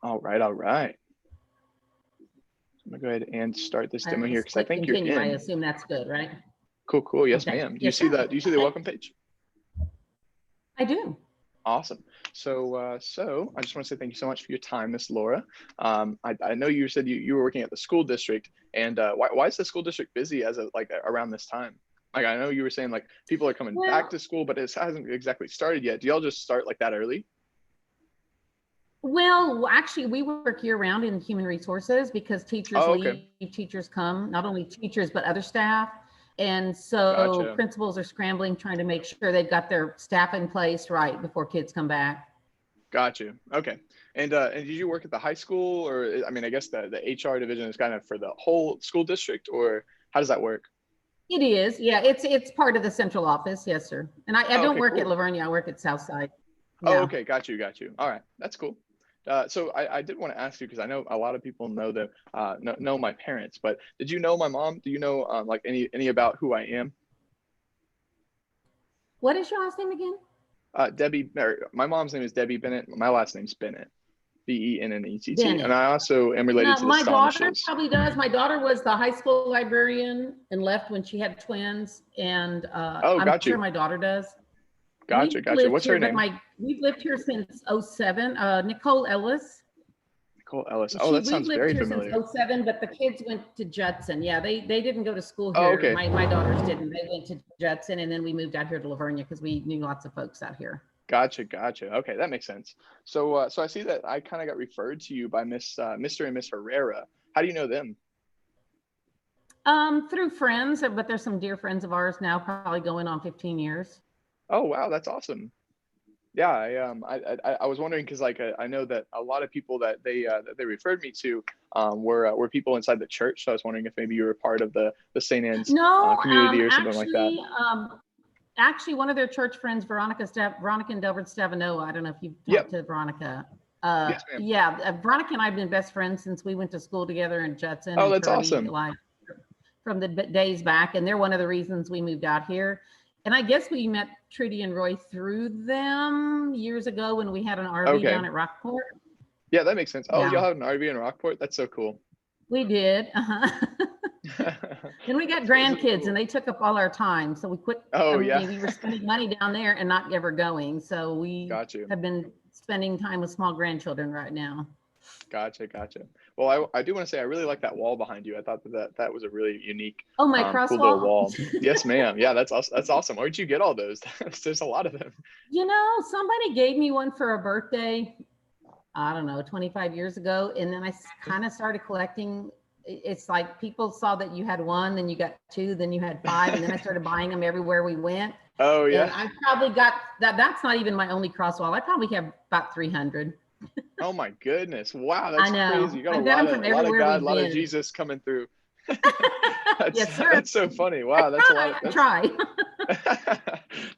All right, all right. I'm gonna go ahead and start this I demo here just because I click think you're continue. I in. assume that's good, right? Cool, cool. Yes, Okay. ma'am. Do you Yes, see sir. that? Do you see the Okay. welcome page? I do. Awesome. So I just want to say thank you so much for your time, Miss Laura. I know you said you were working at the school district, and why is the school district busy as of like around this time? Like I know you were saying like people are coming back Well, to school, but it hasn't exactly started yet. Do y'all just start like that early? well, actually, we work year round in human resources because teachers Oh, okay. leave, teachers come, not only teachers, but other staff. And so Gotcha. principals are scrambling, trying to make sure they've got their staff in place right before kids come back. Gotcha. Okay. And did you work at the high school, or I mean, I guess the HR division is kind of for the whole school district, or how does that work? It is. Yeah, it's part of the central office. Yes, sir. And I Oh, don't okay, work at cool. Livonia. I work at Southside. Oh, Yeah. okay, got you, got you. All right, that's cool. So I did want to ask you because I know a lot of people know that know my parents, but did you know my mom? Do you know like any about who I am? What is your last name again? Debbie, or my mom's name is Debbie Bennett. My last name's Bennett, Bennett, and Bennett. I also am related No, to the my daughter Stonishes. probably does. My daughter was the high school librarian and left when she had twins, and Oh, I'm got sure you, my daughter does. gotcha, We've gotcha. lived What's here, her but name? we've lived here since '07. Nicole Ellis. Nicole Ellis. Oh, She that We've sounds lived very here since familiar. '07, but the kids went to Judson. Yeah, they didn't go to school Oh, here. okay. My daughters didn't. They went to Judson, and then we moved out here to Livonia because we knew lots of folks out here. Gotcha, gotcha. Okay, that makes sense. So I see that I kind of got referred to you by Mr. and Miss Herrera. How do you know them? Through friends, but there's some dear friends of ours now, probably going on 15 years. Oh, wow, that's awesome. Yeah, I was wondering because like I know that a lot of people that they referred me to were people inside the church. So I was wondering if maybe you were part of the St. Anne's No, community or something like that. actually, one of their church friends, Veronica and Delbert Stavanoa. I don't know if you've talked Yep. to Veronica. Yes, ma'am. Yeah, Veronica and I have been best friends since we went to school together in Judson Oh, and that's Kirby, awesome. like from the days back. And they're one of the reasons we moved out here. And I guess we met Trudy and Roy through them years ago when we had an RV Okay. down at Rockport. Yeah, that makes sense. Oh, Yeah, y'all have an RV in Rockport? That's so cool. we did. And we got So grandkids and cool. they took up all our time. So we quit. I Oh, yeah. mean, we were spending money down there and not ever going. So we Got you. have been spending time with small grandchildren right now. Gotcha, gotcha. Well, I do want to say I really like that wall behind you. I thought that was a really unique, Oh, my cool cross little wall. wall. Yes, ma'am. Yeah, that's awesome. That's awesome. Where'd you get all those? There's a lot of them. You know, somebody gave me one for a birthday, I don't know, 25 years ago. And then I kind of started collecting. It's like people saw that you had one, then you got two, then you had five. And then I started buying them everywhere we went. Oh, And yeah. I probably got that. That's not even my only cross wall. I probably have about 300. Oh my goodness. Wow, I that's crazy. know. You got I've got them a from lot of everywhere God, a we've lot of been. Jesus coming through. That's Yes, sir. that's so funny. Wow, that's a lot of I try.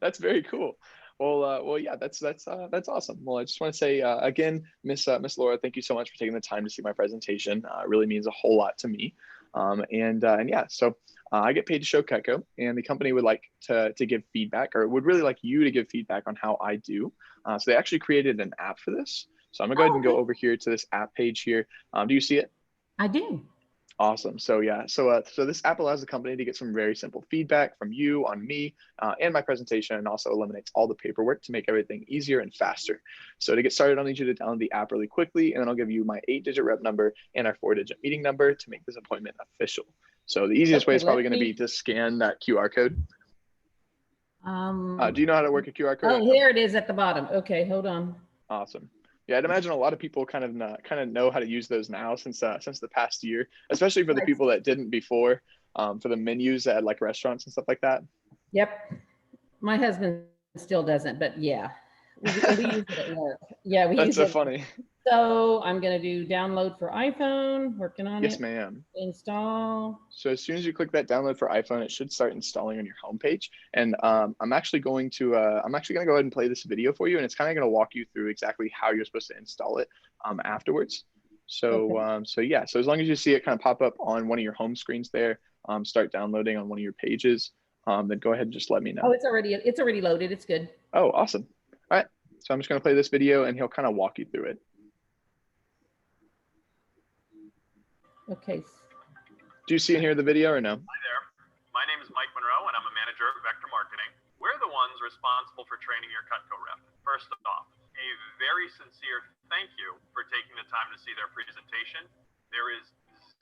that's very cool. Well, yeah, that's awesome. Well, I just want to say again, Miss Laura, thank you so much for taking the time to see my presentation. It really means a whole lot to me. And yeah, so I get paid to show Cutco, and the company would like to give feedback, or would really like you to give feedback on how I do. So they actually created an app for this. So I'm gonna go ahead Oh, and go okay. over here to this app page here. Do you see it? I do. Awesome. So yeah, so this app allows the company to get some very simple feedback from you on me and my presentation, and also eliminates all the paperwork to make everything easier and faster. So to get started, I'll need you to download the app really quickly, and then I'll give you my 8-digit rep number and our 4-digit meeting number to make this appointment official. So the easiest way Okay, is probably let going to be me. to scan that QR code. Um, Do you know how to work a QR code? oh, I know. here it is at the bottom. Okay, hold on. Awesome. Yeah, I'd imagine a lot of people kind of know how to use those now since the past year, especially for the Right. people that didn't before, for the menus at like restaurants and stuff like that. Yep. My husband still doesn't, but yeah, we use it at work. Yeah, we That's use so it. funny. So I'm gonna do download for iPhone. Working on Yes, it. ma'am. Install. So as soon as you click that download for iPhone, it should start installing on your homepage. And I'm actually going to go ahead and play this video for you, and it's kind of going to walk you through exactly how you're supposed to install it afterwards. So Okay. so yeah, so as long as you see it kind of pop up on one of your home screens there, start downloading on one of your pages, then go ahead and just let me Oh, know. it's already loaded. It's good. Oh, awesome. All right. So I'm just going to play this video, and he'll kind of walk you through it. Okay. Do you see and hear the video or no? Hi there. My name is Mike Monroe, and I'm a manager at Vector Marketing. We're the ones responsible for training your Cutco rep. First off, a very sincere thank you for taking the time to see their presentation. There is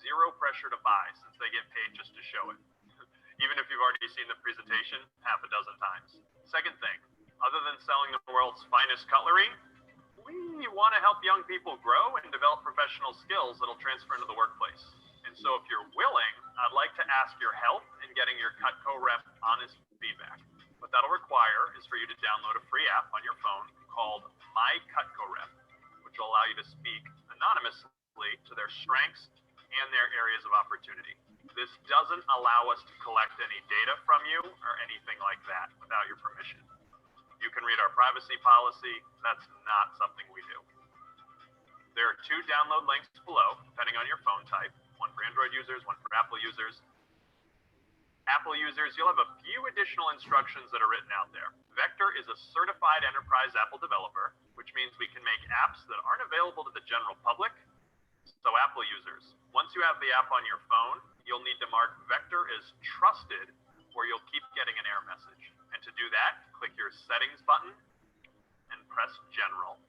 zero pressure to buy since they get paid just to show it, even if you've already seen the presentation half a dozen times. Second thing, other than selling the world's finest cutlery, we want to help young people grow and develop professional skills that'll transfer into the workplace. And so if you're willing, I'd like to ask your help in getting your Cutco rep honest feedback. What that'll require is for you to download a free app on your phone called My Cutco Rep, which will allow you to speak anonymously to their strengths and their areas of opportunity. This doesn't allow us to collect any data from you or anything like that without your permission. You can read our privacy policy. That's not something we do. There are 2 download links below, depending on your phone type, one for Android users, one for Apple users. Apple users, you'll have a few additional instructions that are written out there. Vector is a certified enterprise Apple developer, which means we can make apps that aren't available to the general public. So Apple users, once you have the app on your phone, you'll need to mark Vector as trusted, or you'll keep getting an error message. And to do that, click your settings button and press general.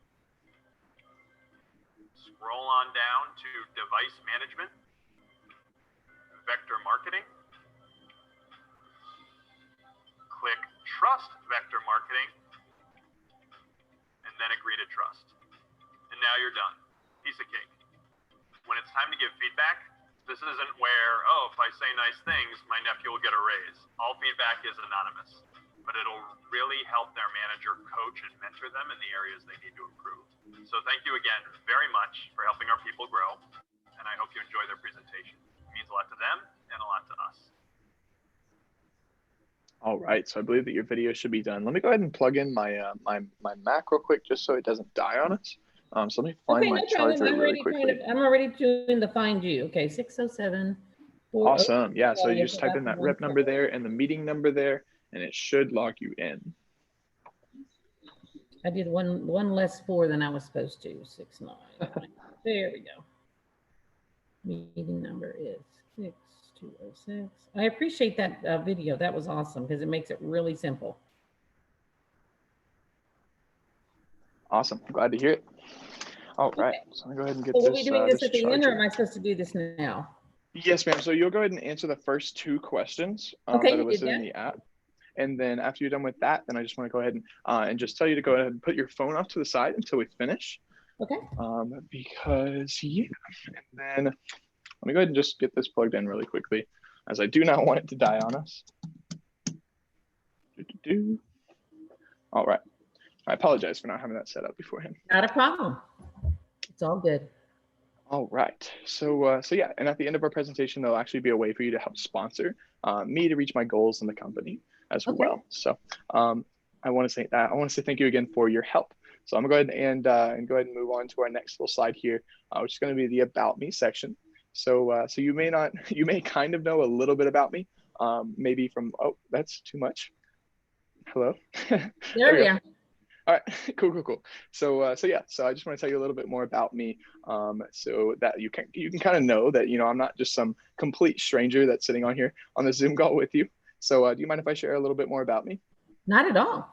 Scroll on down to device management, Vector marketing. Click trust Vector marketing, and then agree to trust. And now you're done. Piece of cake. When it's time to give feedback, this isn't where, oh, if I say nice things, my nephew will get a raise. All feedback is anonymous, but it'll really help their manager coach and mentor them in the areas they need to improve. So thank you again very much for helping our people grow, and I hope you enjoy their presentation. It means a lot to them and a lot to us. All right, so I believe that your video should be done. Let me go ahead and plug in my my Mac real quick, just so it doesn't die on us. So let me find my charger really quickly. I'm already doing the find you. Okay, 607. Awesome. Yeah, so you just type in that rep number there and the meeting number there, and it should log you in. I did one less 4 than I was supposed to. 69. There we go. Meeting number is 6206. I appreciate that video. That was awesome because it makes it really simple. Awesome. Glad to hear it. All right. So I'm gonna go ahead and get So this. Are we doing this at the end, or charger. am I supposed to do this now? Yes, ma'am. So you'll go ahead and answer the first 2 questions Okay, that are listed in the app. And then after you're done with that, then I just want to go ahead and just tell you to go ahead and put your phone off to the side until we finish. Okay. Because, yeah. And then let me go ahead and just get this plugged in really quickly, as I do not want it to die on us. All right. I apologize for not having that set up beforehand. Not a problem. It's all good. All right. So yeah, and at the end of our presentation, there'll actually be a way for you to help sponsor me to reach my goals in the company as well. So I want to say that. I want to say thank you again for your help. So I'm going to go ahead and go ahead and move on to our next little slide here, which is going to be the About Me section. So you may kind of know a little bit about me, maybe from, oh, that's too much. Hello. There we are. All right, cool. So yeah, so I just want to tell you a little bit more about me, so that you can kind of know that, you know, I'm not just some complete stranger that's sitting on here on the Zoom call with you. So do you mind if I share a little bit more about me? Not at all.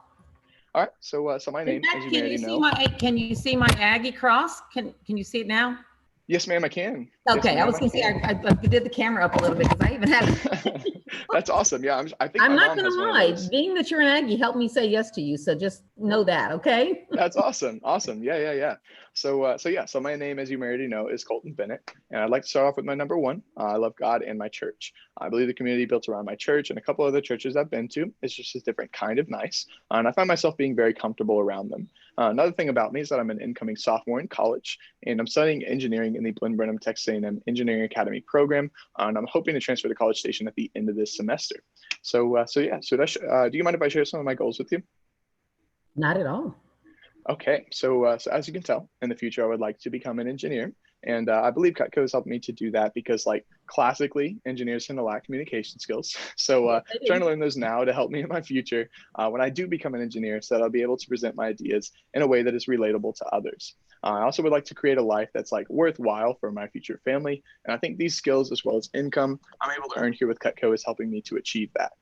All right, so my name, as you already know. Can you see my Aggie cross? Can you see it now? Yes, ma'am, I can. Okay, yes, I was going to say I did the camera up a little bit because I even have. That's awesome. Yeah, I think I'm not going to lie. Being that you're an Aggie helped me say yes to you. So just know that, okay? That's awesome. Awesome. Yeah. So my name, as you already know, is Colton Bennett, and I'd like to start off with my number 1. I love God and my church. I believe the community built around my church and a couple other churches I've been to is just a different kind of nice, and I find myself being very comfortable around them. Another thing about me is that I'm an incoming sophomore in college, and I'm studying engineering in the Glen Brenham Texas A&M Engineering Academy program, and I'm hoping to transfer to College Station at the end of this semester. So yeah, do you mind if I share some of my goals with you? Not at all. Okay, so as you can tell, in the future, I would like to become an engineer. And I believe Cutco has helped me to do that because, like, classically, engineers tend to lack communication skills. So trying to learn those now to help me in my future when I do become an engineer, so that I'll be able to present my ideas in a way that is relatable to others. I also would like to create a life that's like worthwhile for my future family. And I think these skills, as well as income I'm able to earn here with Cutco, is helping me to achieve that.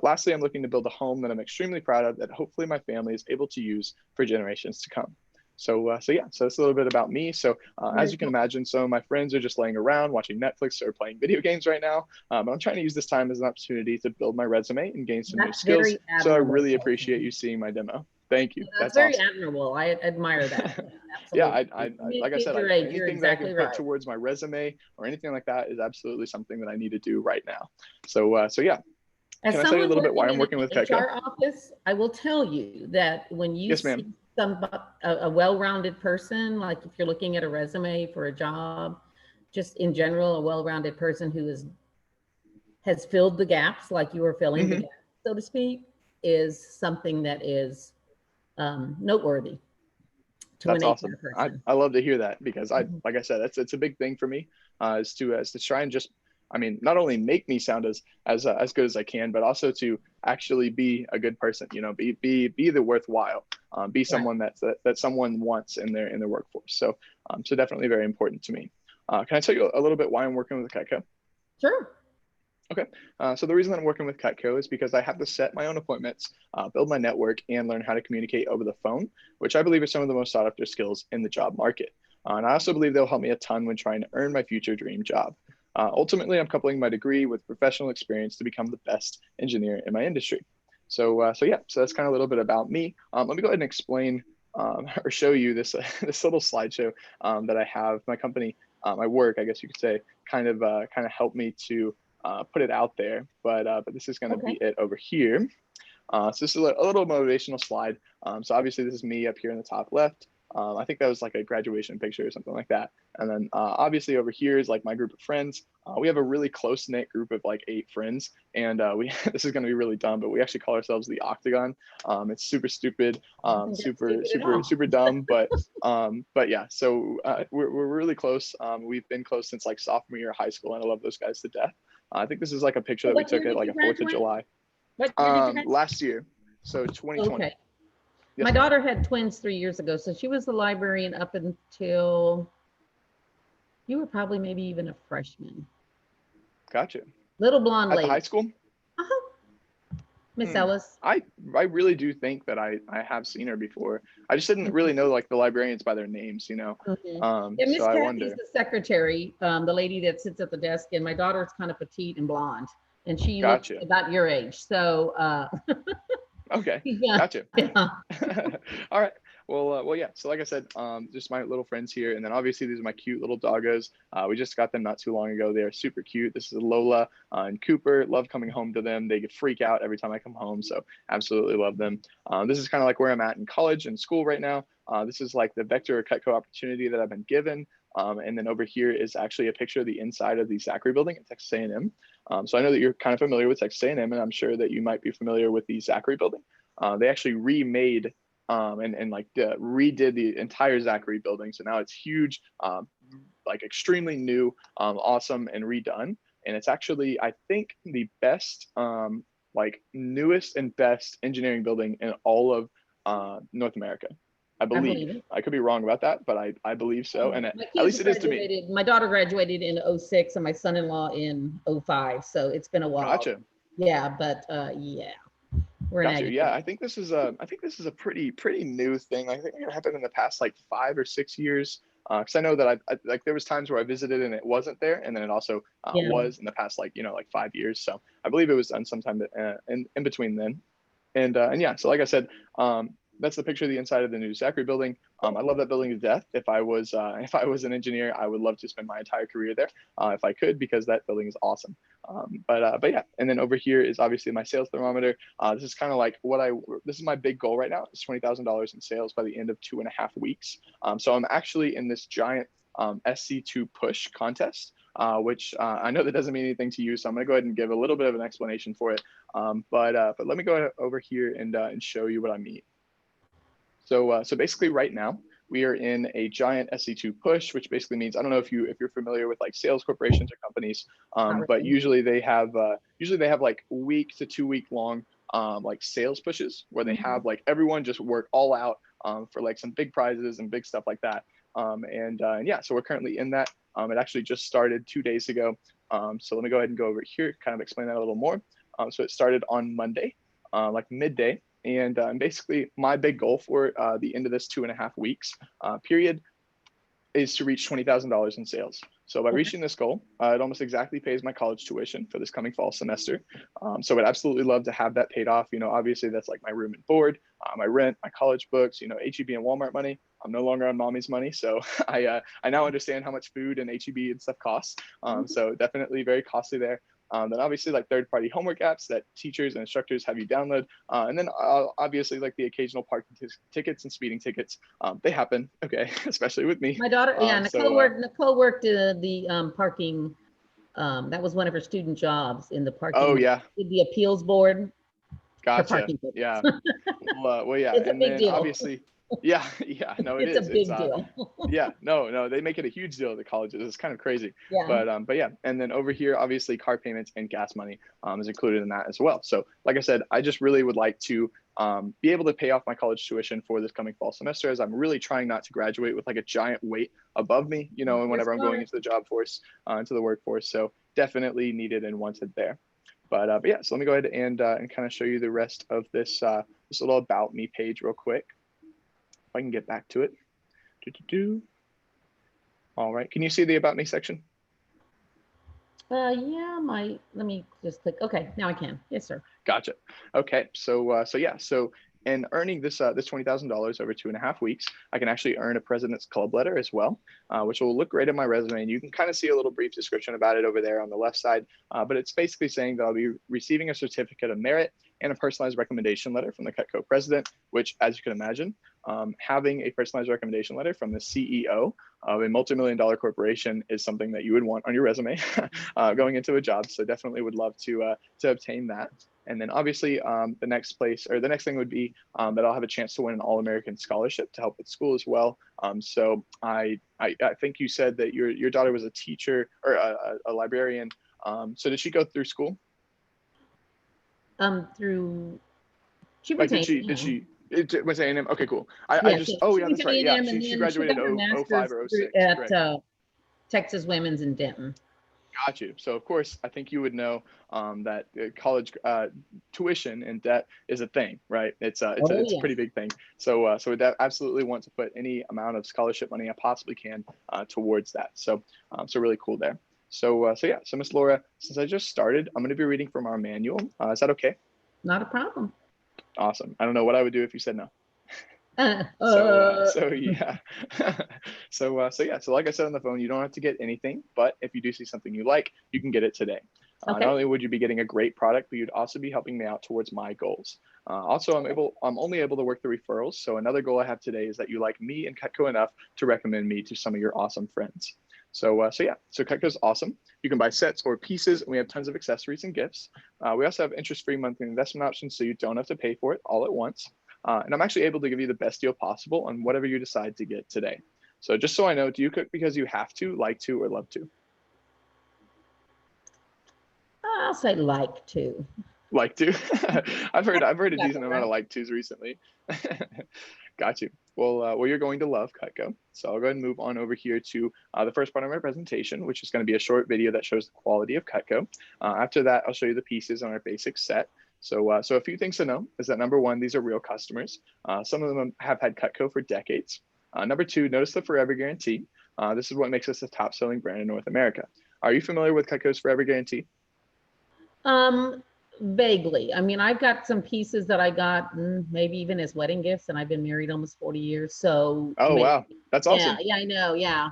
Lastly, I'm looking to build a home that I'm extremely proud of, that hopefully my family is able to use for generations to come. So yeah, so it's a little bit about me. So as you can imagine, some of my friends are just laying around watching Netflix or playing video games right now. But I'm trying to use this time as an opportunity to build my resume and gain some new skills. So I really appreciate you seeing my demo. Thank you. That's That's very awesome. admirable. I admire that. Yeah, Absolutely. like I said, Your age, you're anything that I can exactly put right. towards my resume or anything like that is absolutely something that I need to do right now. So yeah. As Can I tell you a someone little bit why I'm working working with in an Cutco? HR office, I will tell you that when you Yes, see ma'am. a well-rounded person, like if you're looking at a resume for a job, just in general, a well-rounded person who has filled the gaps, like you were filling the Hmm. gaps, so to speak, is something that is noteworthy to an That's awesome. HR person. I love to hear that, because Mhm. like I said, it's a big thing for me, is to try and just, I mean, not only make me sound as good as I can, but also to actually be a good person. You know, be the worthwhile, be Right. someone that someone wants in their workforce. So definitely very important to me. Can I tell you a little bit why I'm working with Cutco? Sure. Okay. So the reason that I'm working with Cutco is because I have to set my own appointments, build my network, and learn how to communicate over the phone, which I believe are some of the most sought after skills in the job market. And I also believe they'll help me a ton when trying to earn my future dream job. Ultimately, I'm coupling my degree with professional experience to become the best engineer in my industry. So yeah, so that's kind of a little bit about me. Let me go ahead and explain, or show you this this little slideshow that I have. My company, my work, I guess you could say, kind of helped me to put it out there. But this is going to Okay. be it over here. So this is a little motivational slide. So obviously this is me up here in the top left. I think that was like a graduation picture or something like that. And then obviously over here is like my group of friends. We have a really close knit group of like 8 friends, and we this is going to be really dumb, but we actually call ourselves the Octagon. It's super stupid, I don't think that's super stupid at all. super dumb, but yeah. So we're really close. We've been close since like sophomore year of high school, and I love those guys to death. I think this is like a picture So that we what year took at did like you a 4th of graduate? July. What year did you graduate? Last year, so 2020. Okay. Yes, My ma'am. daughter had twins 3 years ago, so she was the librarian up until you were probably maybe even a freshman. Gotcha. Little blonde At the high lady. school? Uh-huh. Miss Hmm. Ellis. I really do think that I have seen her before. I just didn't really know like the librarians by their names, you know. Mhm. Yeah, So Miss I Kathy's wonder. the secretary, the lady that sits at the desk, and my daughter's kind of petite and blonde, and she looks Gotcha. about your age. So, Okay. yeah, Gotcha. yeah. All right. Well, yeah. So like I said, just my little friends here, and then obviously these are my cute little doggos. We just got them not too long ago. They are super cute. This is Lola and Cooper. Love coming home to them. They get freak out every time I come home, so absolutely love them. This is kind of like where I'm at in college and school right now. This is like the Vector or Cutco opportunity that I've been given. And then over here is actually a picture of the inside of the Zachary building at Texas A&M. So I know that you're kind of familiar with Texas A&M, and I'm sure that you might be familiar with the Zachary building. They actually remade and like redid the entire Zachary building. So now it's huge, like extremely new, awesome, and redone. And it's actually, I think, the best, like newest and best engineering building in all of North America. I I believe. believe it. I could be wrong about that, but I believe so. And My at kids least it is to me. graduated, my daughter graduated in 06 and my son-in-law in 05. So it's been a while. Gotcha. Yeah, but yeah, we're Gotcha. an Yeah, I think this is a pretty new thing. I think it happened in the past like 5 or 6 years. Because I know that I like there was times where I visited and it wasn't there, and then it also Yeah. was in the past like like 5 years. So I believe it was done sometime in between then. And yeah, so like I said, that's the picture of the inside of the new Zachary building. I love that building to death. If I was an engineer, I would love to spend my entire career there if I could, because that building is awesome. But yeah, and then over here is obviously my sales thermometer. This is kind of like this is my big goal right now. It's $20,000 in sales by the end of 2.5 weeks. So I'm actually in this giant SC2 push contest. Which I know that doesn't mean anything to you, so I'm going to go ahead and give a little bit of an explanation for it. But let me go over here and show you what I mean. So basically, right now we are in a giant SC2 push, which basically means, I don't know if you're familiar with like sales corporations or companies, but usually they have like week to 2 week long like sales pushes where they have like everyone just work all out for like some big prizes and big stuff like that. And yeah, so we're currently in that. It actually just started 2 days ago. So let me go ahead and go over here, kind of explain that a little more. So it started on Monday, like midday. And basically my big goal for the end of this 2.5 weeks period is to reach $20,000 in sales. So by reaching this goal, it almost exactly pays my college tuition for this coming fall semester. So I'd absolutely love to have that paid off. You know, obviously that's like my room and board, my rent, my college books, you know, HEB and Walmart money. I'm no longer on mommy's money. So I now understand how much food and HEB and stuff costs. So definitely very costly there. Then obviously like third-party homework apps that teachers and instructors have you download. And then obviously like the occasional parking tickets and speeding tickets. They happen, okay, especially with me. My daughter, yeah, Nicole worked the parking. That was one of her student jobs in the parking. Oh yeah. The appeals board. Gotcha. Yeah. Well, yeah. It's a and big then deal. obviously, yeah, no, it is. It's a big deal. Yeah, no, they make it a huge deal at the colleges. It's kind of crazy. Yeah. But yeah, and then over here, obviously, car payments and gas money is included in that as well. So, like I said, I just really would like to be able to pay off my college tuition for this coming fall semester, as I'm really trying not to graduate with like a giant weight above me, you know, and whenever I'm going into the job force, into the workforce. So definitely needed and wanted there. But yeah, so let me go ahead and kind of show you the rest of this this little about me page real quick. If I can get back to it. All right, can you see the about me section? Yeah, let me just click. Okay, now I can. Yes, sir. Gotcha. Okay, so yeah, so in earning this this $20,000 over 2.5 weeks, I can actually earn a President's Club letter as well, which will look great in my resume. And you can kind of see a little brief description about it over there on the left side. But it's basically saying that I'll be receiving a certificate of merit and a personalized recommendation letter from the Cutco president, which, as you can imagine, having a personalized recommendation letter from the CEO of a multi-million-dollar corporation is something that you would want on your resume going into a job. So definitely would love to obtain that. And then obviously the next thing would be that I'll have a chance to win an All-American scholarship to help with school as well. So I think you said that your daughter was a teacher or a librarian. So did she go through school? She Like went did she it was A&M? Okay, cool. Yeah, Oh yeah, that's right. Yeah, and she then graduated got her 05 or 06. at Texas Women's in Denton. Got you. So of course, I think you would know that college tuition and debt is a thing, right? It's a pretty big thing. So so would absolutely want to put any amount of scholarship money I possibly can towards that. So so really cool there. So yeah. So Miss Laura, since I just started, I'm going to be reading from our manual. Is that okay? Not a problem. Awesome. I don't know what I would do if you said no. So yeah. So yeah, so like I said on the phone, you don't have to get anything, but if you do see something you like, you can get it today. Okay. Not only would you be getting a great product, but you'd also be helping me out towards my goals. Also, I'm only able to work the referrals. So another goal I have today is that you like me and Cutco enough to recommend me to some of your awesome friends. So yeah, so Cutco's awesome. You can buy sets or pieces, and we have tons of accessories and gifts. We also have interest-free monthly investment options, so you don't have to pay for it all at once. And I'm actually able to give you the best deal possible on whatever you decide to get today. So just so I know, do you cook because you have to, like to, or love to? I'll say like to. Like to? I've heard a decent amount of like tos recently. Got you. Well, you're going to love Cutco. So I'll go ahead and move on over here to the first part of my presentation, which is going to be a short video that shows the quality of Cutco. After that, I'll show you the pieces on our basic set. So a few things to know is that number one, these are real customers. Some of them have had Cutco for decades. Number two, notice the Forever Guarantee. This is what makes us a top-selling brand in North America. Are you familiar with Cutco's Forever Guarantee? Vaguely. I mean, I've got some pieces that I got maybe even as wedding gifts, and I've been married almost 40 years. So oh, wow, that's awesome. Yeah, I know. Yeah.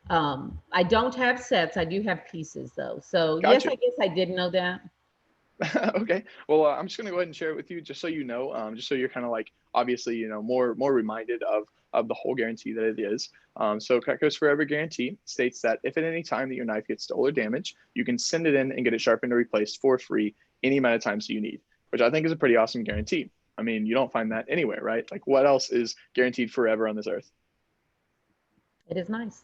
I don't have sets. I do have pieces though. So Gotcha. Yes, I guess I did know that. Okay. Well, I'm just going to go ahead and share it with you just so you know, just so you're kind of like, obviously, you know, more reminded of the whole guarantee that it is. So Cutco's Forever Guarantee states that if at any time that your knife gets stolen or damaged, you can send it in and get it sharpened or replaced for free any amount of times you need, which I think is a pretty awesome guarantee. I mean, you don't find that anywhere, right? Like what else is guaranteed forever on this earth? It is nice.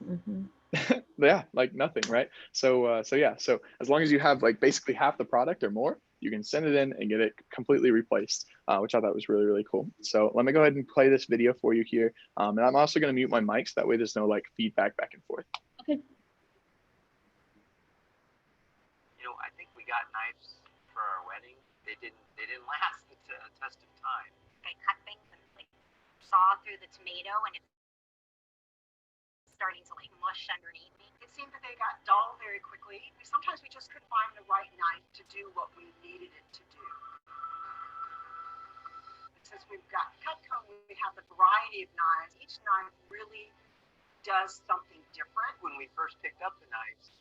Yeah, like nothing, right? So yeah, so as long as you have like basically half the product or more, you can send it in and get it completely replaced, which I thought was really, really cool. So let me go ahead and play this video for you here. And I'm also going to mute my mic so that way there's no like feedback back and forth. Okay. You know, I think we got knives for our wedding. They didn't last the test of time. I cut things and like saw through the tomato, and it's starting to like mush underneath me. It seemed that they got dull very quickly. Sometimes we just couldn't find the right knife to do what we needed it to do. But since we've got Cutco, we have a variety of knives. Each knife really does something different. When we first picked up the knives,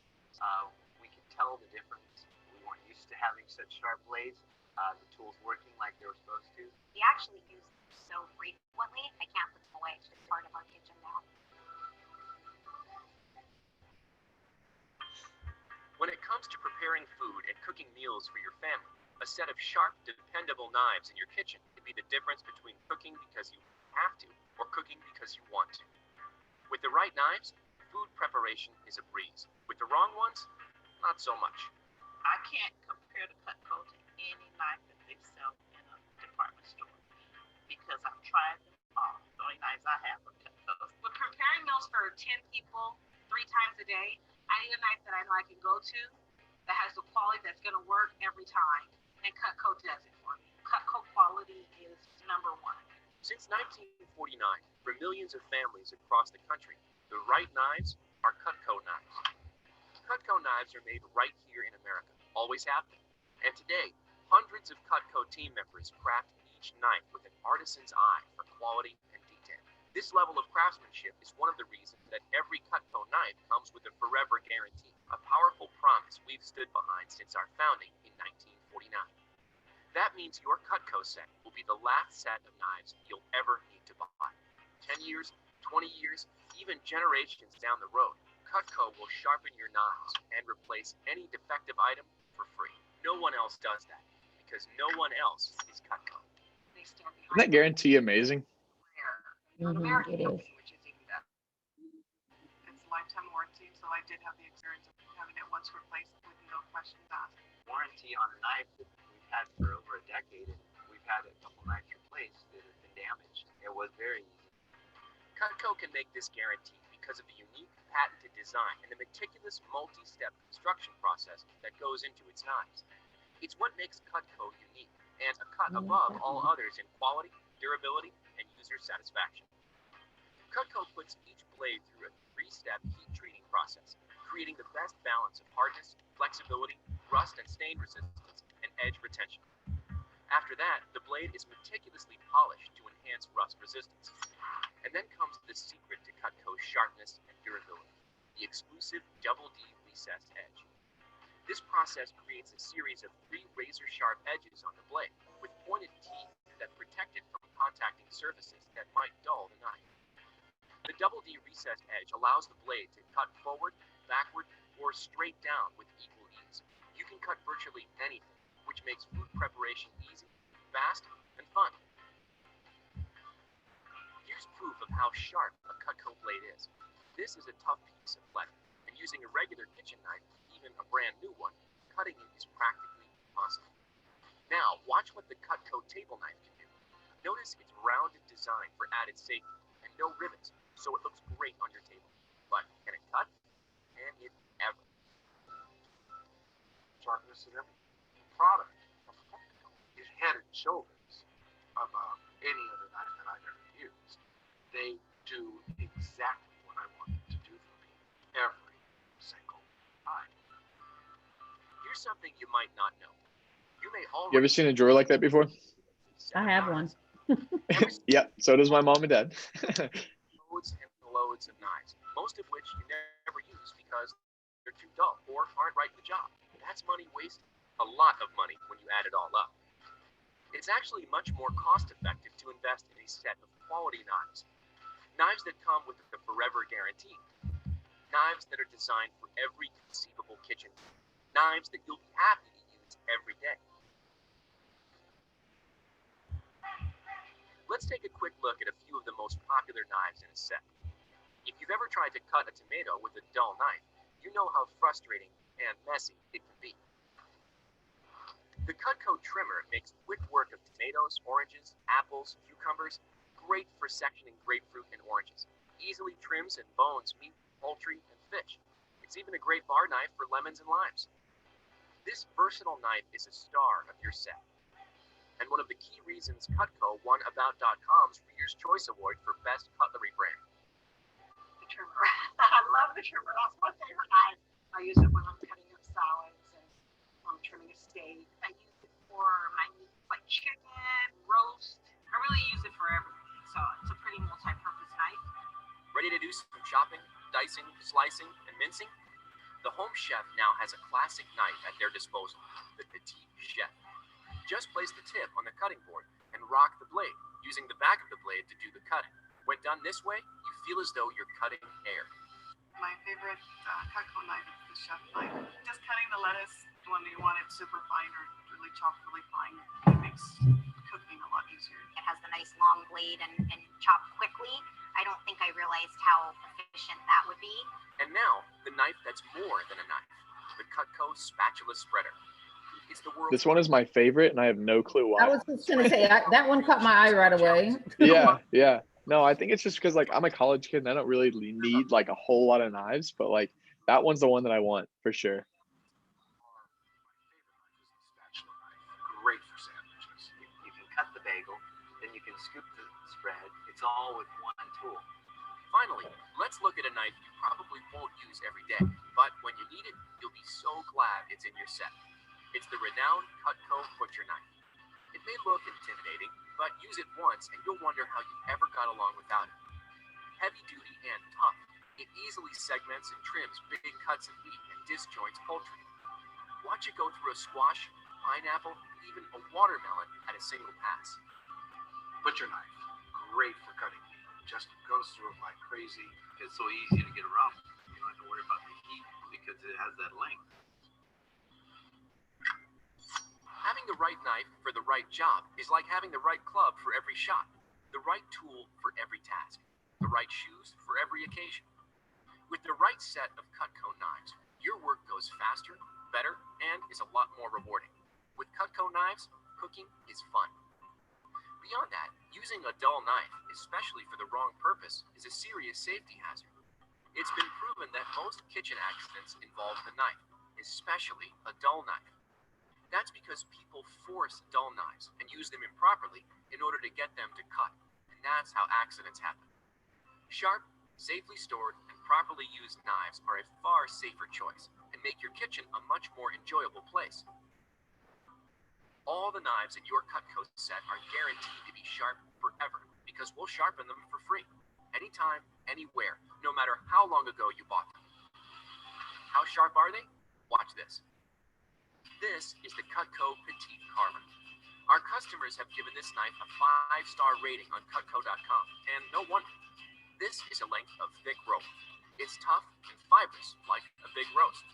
we could tell the difference. We weren't used to having such sharp blades. The tools working like they were supposed to. We actually use them so frequently, I can't put them away. It's just part of our kitchen now. When it comes to preparing food and cooking meals for your family, a set of sharp, dependable knives in your kitchen can be the difference between cooking because you have to or cooking because you want to. With the right knives, food preparation is a breeze. With the wrong ones, not so much. I can't compare the Cutco to any knife that they sell in a department store because I've tried them all. The only knives I have are Cutco. But preparing meals for 10 people 3 times a day, I need a knife that I know I can go to that has the quality that's going to work every time, and Cutco does it for me. Cutco quality is number 1. Since 1949, for millions of families across the country, the right knives are Cutco knives. Cutco knives are made right here in America, always have been. And today, hundreds of Cutco team members craft each knife with an artisan's eye for quality and detail. This level of craftsmanship is one of the reasons that every Cutco knife comes with a forever guarantee, a powerful promise we've stood behind since our founding in 1949. That means your Cutco set will be the last set of knives you'll ever need to buy. 10 years, 20 years, even generations down the road, Cutco will sharpen your knives and replace any defective item for free. No one else does that because no one else is Cutco. They stand Isn't that behind guarantee amazing? an American It is. company, which is even better. It's a lifetime warranty, so I did have the experience of having it once replaced with no questions asked. Warranty on a knife that we've had for over a decade, and we've had a couple knives replaced that have been damaged. It was very easy. Cutco can make this guarantee because of the unique patented design and the meticulous multi-step construction process that goes into its knives. It's what makes Cutco unique and a cut above all others in quality, durability, and user satisfaction. Cutco puts each blade through a 3-step heat treating process, creating the best balance of hardness, flexibility, rust and stain resistance, and edge retention. After that, the blade is meticulously polished to enhance rust resistance. And then comes the secret to Cutco's sharpness and durability, the exclusive double D recessed edge. This process creates a series of 3 razor-sharp edges on the blade, with pointed teeth that protect it from contacting surfaces that might dull the knife. The double D recessed edge allows the blade to cut forward, backward, or straight down with equal ease. You can cut virtually anything, which makes food preparation easy, fast, and fun. Here's proof of how sharp a Cutco blade is. This is a tough piece of leather, and using a regular kitchen knife, even a brand new one, cutting it is practically impossible. Now, watch what the Cutco table knife can do. Notice its rounded design for added safety, and no rivets, so it looks great on your table. But can it cut? Can it ever? Sharpness and everything. The product of Cutco is head and shoulders above any other knife that I've ever used. They do exactly what I want them to do for me every single time. Here's something you might not know. You may already You ever seen a drawer like that before? I have one. Yep, so does my mom and dad. loads and loads of knives, most of which you never use because they're too dull or aren't right for the job. That's money wasted. A lot of money when you add it all up. It's actually much more cost effective to invest in a set of quality knives. Knives that come with a forever guarantee. Knives that are designed for every conceivable kitchen. Knives that you'll be happy to use every day. Let's take a quick look at a few of the most popular knives in a set. If you've ever tried to cut a tomato with a dull knife, you know how frustrating and messy it can be. The Cutco trimmer makes quick work of tomatoes, oranges, apples, cucumbers, great for sectioning grapefruit and oranges. Easily trims and bones meat, poultry, and fish. It's even a great bar knife for lemons and limes. This versatile knife is a star of your set, and one of the key reasons Cutco won About.com's Reader's Choice Award for Best Cutlery Brand. The trimmer. I love the trimmer. That's my favorite knife. I use it when I'm cutting up salads and I'm trimming a steak. I use it for my meats like chicken, roast. I really use it for everything. So it's a pretty multi-purpose knife. Ready to do some chopping, dicing, slicing, and mincing? The home chef now has a classic knife at their disposal, the Petite Chef. Just place the tip on the cutting board and rock the blade, using the back of the blade to do the cutting. When done this way, you feel as though you're cutting air. My favorite Cutco knife is the chef knife. Just cutting the lettuce when you want it super fine or really chopped really fine, it makes cooking a lot easier. It has the nice long blade and chop quickly. I don't think I realized how efficient that would be. And now, the knife that's more than a knife, the Cutco Spatula Spreader. It's the world's This one is my favorite, and I have no clue why. I was just gonna say that one caught my eye right away. Yeah, yeah. No, I think it's just because like I'm a college kid and I don't really need like a whole lot of knives, but like that one's the one that I want for sure. Spatula knife, great for sandwiches. You can cut the bagel, then you can scoop the spread. It's all with one tool. Finally, let's look at a knife you probably won't use every day, but when you need it, you'll be so glad it's in your set. It's the renowned Cutco Butcher Knife. It may look intimidating, but use it once and you'll wonder how you ever got along without it. Heavy duty and tough, it easily segments and trims big cuts of meat and disjoints poultry. Watch it go through a squash, pineapple, even a watermelon at a single pass. Butcher knife, great for cutting meat. Just goes through it like crazy. It's so easy to get around. You don't have to worry about the heat because it has that length. Having the right knife for the right job is like having the right club for every shot, the right tool for every task, the right shoes for every occasion. With the right set of Cutco knives, your work goes faster, better, and is a lot more rewarding. With Cutco knives, cooking is fun. Beyond that, using a dull knife, especially for the wrong purpose, is a serious safety hazard. It's been proven that most kitchen accidents involve the knife, especially a dull knife. That's because people force dull knives and use them improperly in order to get them to cut, and that's how accidents happen. Sharp, safely stored, and properly used knives are a far safer choice and make your kitchen a much more enjoyable place. All the knives in your Cutco set are guaranteed to be sharp forever because we'll sharpen them for free, anytime, anywhere, no matter how long ago you bought them. How sharp are they? Watch this. This is the Cutco Petite Carver. Our customers have given this knife a 5-star rating on Cutco.com, and no wonder. This is a length of thick rope. It's tough and fibrous, like a big roast.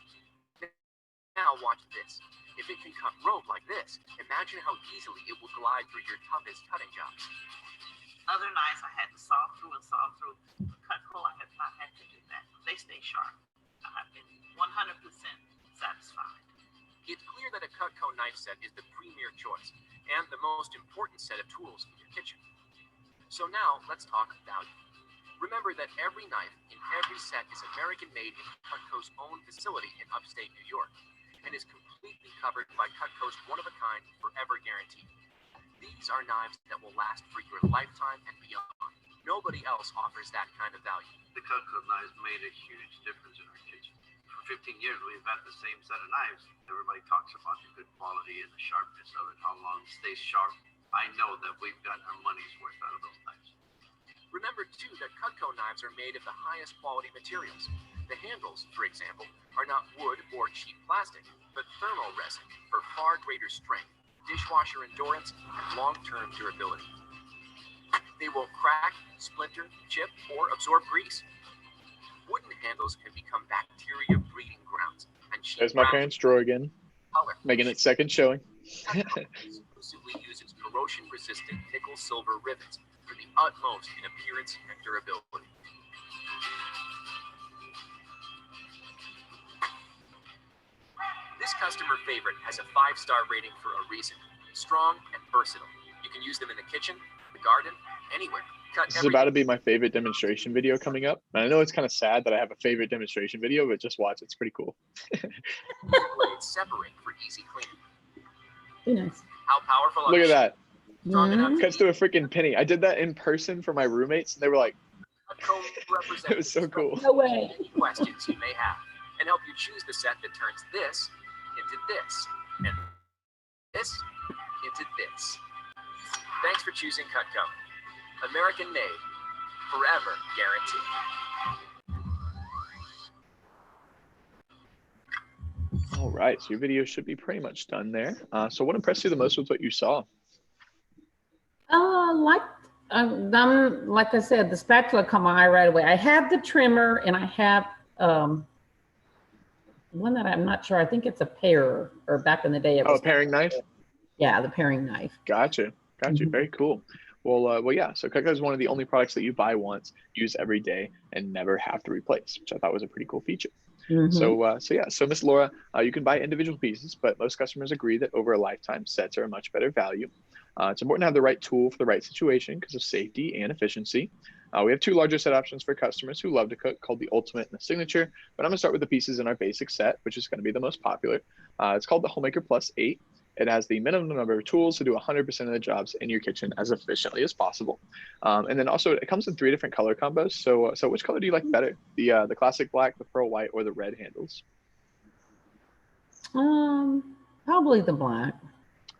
Now watch this. If it can cut rope like this, imagine how easily it will glide through your toughest cutting jobs. Other knives I had to saw through and saw through. Cutco, I have not had to do that. They stay sharp. I have been 100% satisfied. It's clear that a Cutco knife set is the premier choice and the most important set of tools in your kitchen. So now let's talk value. Remember that every knife in every set is American-made in Cutco's own facility in upstate New York and is completely covered by Cutco's one-of-a-kind forever guarantee. These are knives that will last for your lifetime and beyond. Nobody else offers that kind of value. The Cutco knives made a huge difference in our kitchen. For 15 years, we've had the same set of knives. Everybody talks about the good quality and the sharpness of it, how long it stays sharp. I know that we've gotten our money's worth out of those knives. Remember, too, that Cutco knives are made of the highest quality materials. The handles, for example, are not wood or cheap plastic, but thermal resin for far greater strength, dishwasher endurance, and long-term durability. They won't crack, splinter, chip, or absorb grease. Wooden handles can become bacteria breeding grounds, and cheap There's my parents' drawer again, color making its second showing. exclusively uses corrosion-resistant nickel-silver rivets for the utmost in appearance and durability. This customer favorite has a 5-star rating for a reason. Strong and versatile. You can use them in the kitchen, the garden, anywhere. Cut This is about to be my favorite demonstration video coming up. And I know it's kind of sad that I have a favorite demonstration video, but just watch. It's pretty cool. blades separate for easy cleaning. Be nice. How powerful are Look at the that. strong enough Cuts to a freaking penny. I did that in person for my roommates, and they were like, it was so cool. No way. Any questions you may have, and help you choose the set that turns this into this, and this into this. Thanks for choosing Cutco. American made, forever guaranteed. All right, so your video should be pretty much done there. So what impressed you the most with what you saw? Like I said, the spatula caught my eye right away. I have the trimmer, and I have one that I'm not sure. I think it's a pair, or back in the day it was a paring knife? Yeah, the paring knife. Gotcha. Very cool. Well, yeah. So Cutco is one of the only products that you buy once, use every day, and never have to replace, which I thought was a pretty cool feature. So Miss Laura, you can buy individual pieces, but most customers agree that over a lifetime, sets are a much better value. It's important to have the right tool for the right situation because of safety and efficiency. We have 2 larger set options for customers who love to cook, called the Ultimate and the Signature. But I'm going to start with the pieces in our basic set, which is going to be the most popular. It's called the Homemaker Plus 8. It has the minimum number of tools to do 100% of the jobs in your kitchen as efficiently as possible. And then also it comes in 3 different color combos. So which color do you like better? The classic black, the pearl white, or the red handles? Probably the black.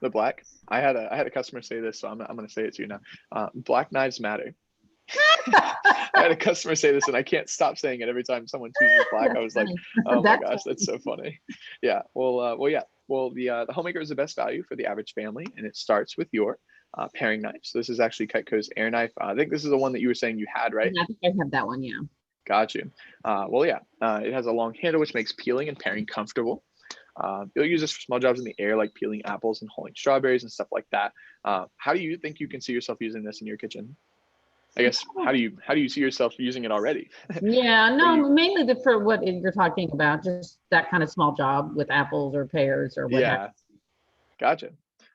The black. I had a customer say this, so I'm going to say it to you now. Black knives matter. I had a customer say this, and I can't stop saying it every time someone chooses black. I was like, oh my gosh, that's so funny. Yeah. Well, the Homemaker is the best value for the average family, and it starts with your paring knife. So this is actually Cutco's air knife. I think this is the one that you were saying you had, right? Yeah, I think I have that one. Yeah. Got you. It has a long handle, which makes peeling and paring comfortable. You'll use this for small jobs in the air, like peeling apples and hulling strawberries and stuff like that. How do you think you can see yourself using this in your kitchen? I guess, how do you see yourself using it already? Yeah, no, mainly for what you're talking about, just that kind of small job with apples or pears or whatever. Yeah, gotcha.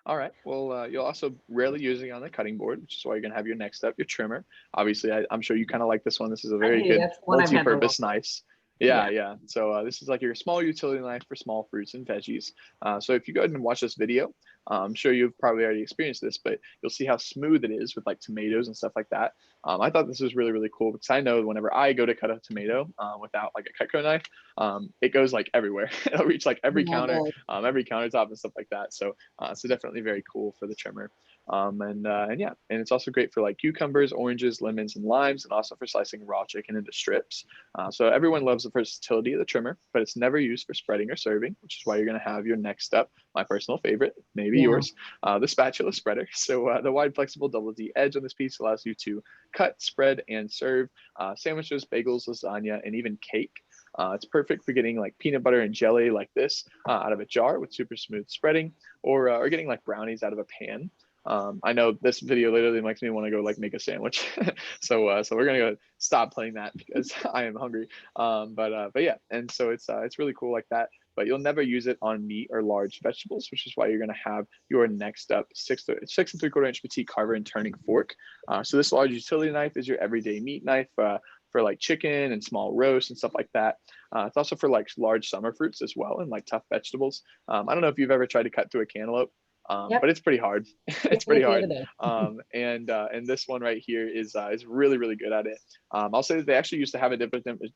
All right. Well, you'll also rarely use it on the cutting board, which is why you're going to have your next step, your trimmer. Obviously, I'm sure you kind of like this one. This is a very good multi-purpose knife. Yeah. So this is like your small utility knife for small fruits and veggies. So if you go ahead and watch this video, I'm sure you've probably already experienced this, but you'll see how smooth it is with like tomatoes and stuff like that. I thought this was really, really cool because I know whenever I go to cut a tomato without like a Cutco knife, it goes like everywhere. It'll reach like every counter, every countertop and stuff like that. So definitely very cool for the trimmer. And it's also great for like cucumbers, oranges, lemons, and limes, and also for slicing raw chicken into strips. So everyone loves the versatility of the trimmer, but it's never used for spreading or serving, which is why you're going to have your next step, my personal favorite, maybe yours, the spatula spreader. So the wide, flexible double D edge on this piece allows you to cut, spread, and serve sandwiches, bagels, lasagna, and even cake. It's perfect for getting like peanut butter and jelly like this out of a jar with super smooth spreading, or getting like brownies out of a pan. I know this video literally makes me want to go like make a sandwich. So we're gonna go stop playing that because I am hungry. But yeah, and so it's really cool like that. But you'll never use it on meat or large vegetables, which is why you're gonna have your next up 6 3/4 inch petite carver and turning fork. So this large utility knife is your everyday meat knife for like chicken and small roasts and stuff like that. It's also for like large summer fruits as well and like tough vegetables. I don't know if you've ever tried to cut through a cantaloupe. But it's pretty hard. It's pretty hard. And this one right here is really, really good at it. I'll say that they actually used to have a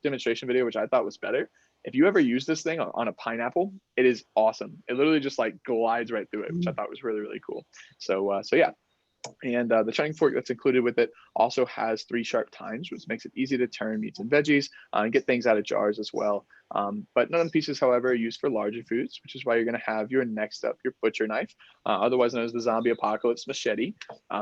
demonstration video, which I thought was better. If you ever use this thing on a pineapple, it is awesome. It literally just like glides right through it, which I thought was really, really cool. So yeah. And the turning fork that's included with it also has 3 sharp tines, which makes it easy to turn meats and veggies and get things out of jars as well. But none of the pieces, however, are used for larger foods, which is why you're going to have your next up, your butcher knife, otherwise known as the zombie apocalypse machete.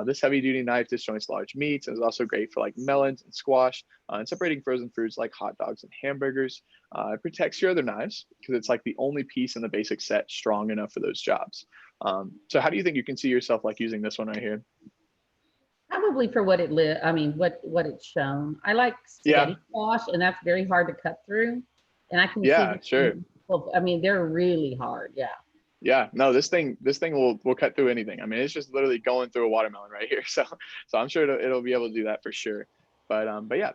This heavy-duty knife disjoints large meats and is also great for like melons and squash and separating frozen foods like hot dogs and hamburgers. It protects your other knives because it's like the only piece in the basic set strong enough for those jobs. So how do you think you can see yourself like using this one right here? Probably for what what it's shown. I like spaghetti squash, and that's very hard to cut through. And I can see sure. Well, I mean, they're really hard. Yeah. Yeah, no, this thing will cut through anything. I mean, it's just literally going through a watermelon right here. So I'm sure it'll be able to do that for sure. But yeah,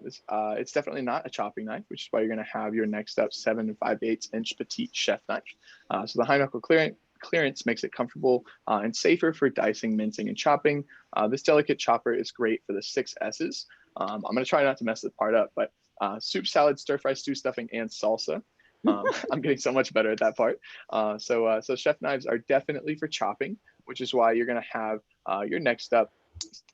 it's definitely not a chopping knife, which is why you're gonna have your next up 7 5/8 inch petite chef knife. So the high knuckle clearance makes it comfortable and safer for dicing, mincing, and chopping. This delicate chopper is great for the 6 S's. I'm gonna try not to mess this part up, but soup, salad, stir fry, stew, stuffing, and salsa. I'm getting so much better at that part. So chef knives are definitely for chopping, which is why you're gonna have your next up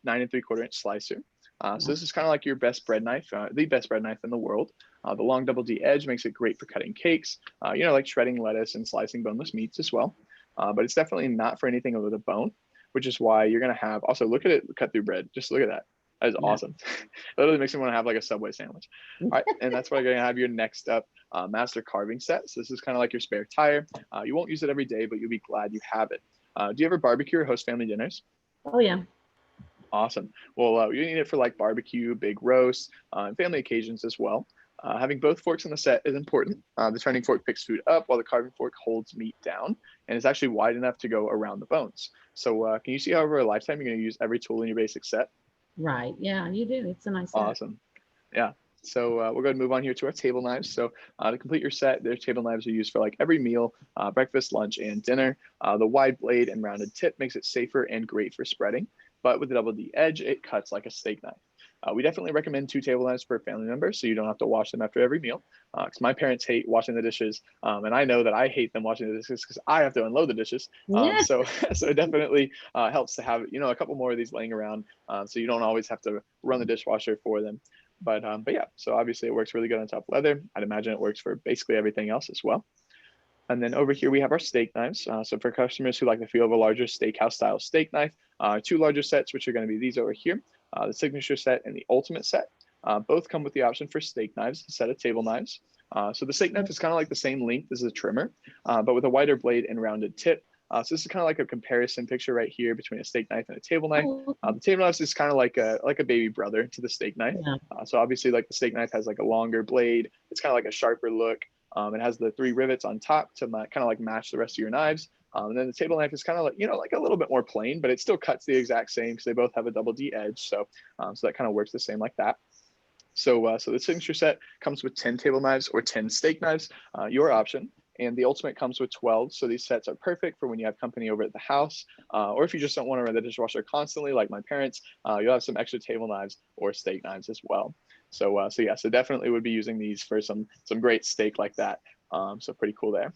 9 3/4 inch slicer. So this is kind of like your best bread knife, the best bread knife in the world. The long double D edge makes it great for cutting cakes, like shredding lettuce and slicing boneless meats as well. But it's definitely not for anything with a bone, which is why you're gonna have. Also, look at it cut through bread. Just look at that. That is awesome. It literally makes me want to have like a Subway sandwich. All right, and that's why you're gonna have your next up master carving set. So this is kind of like your spare tire. You won't use it every day, but you'll be glad you have it. Do you ever barbecue or host family dinners? Oh yeah. Awesome. Well, you need it for like barbecue, big roasts, and family occasions as well. Having both forks in the set is important. The turning fork picks food up while the carving fork holds meat down, and it's actually wide enough to go around the bones. So can you see how over a lifetime you're going to use every tool in your basic set? Right. Yeah, you do. It's a nice set. Awesome. Yeah. So we'll go ahead and move on here to our table knives. So to complete your set, their table knives are used for like every meal, breakfast, lunch, and dinner. The wide blade and rounded tip makes it safer and great for spreading. But with the double D edge, it cuts like a steak knife. We definitely recommend 2 table knives per family member, so you don't have to wash them after every meal. Because my parents hate washing the dishes, and I know that I hate them washing the dishes because I have to unload the dishes. Yeah. So it definitely helps to have a couple more of these laying around, so you don't always have to run the dishwasher for them. But yeah, so obviously it works really good on top leather. I'd imagine it works for basically everything else as well. And then over here we have our steak knives. So for customers who like the feel of a larger steakhouse style steak knife, 2 larger sets, which are going to be these over here, the signature set and the ultimate set. Both come with the option for steak knives, a set of table knives. So the steak knife is kind of like the same length as a trimmer, but with a wider blade and rounded tip. So this is kind of like a comparison picture right here between a steak knife and a table knife. The table knife is kind of like a baby brother to the steak knife. Yeah. So obviously, like the steak knife has like a longer blade. It's kind of like a sharper look. It has the 3 rivets on top to kind of like match the rest of your knives. And then the table knife is kind of like, like a little bit more plain, but it still cuts the exact same because they both have a double D edge. So that kind of works the same like that. So the signature set comes with 10 table knives or 10 steak knives, your option. And the ultimate comes with 12. So these sets are perfect for when you have company over at the house, or if you just don't want to run the dishwasher constantly, like my parents, you'll have some extra table knives or steak knives as well. So definitely would be using these for some great steak like that. So pretty cool there.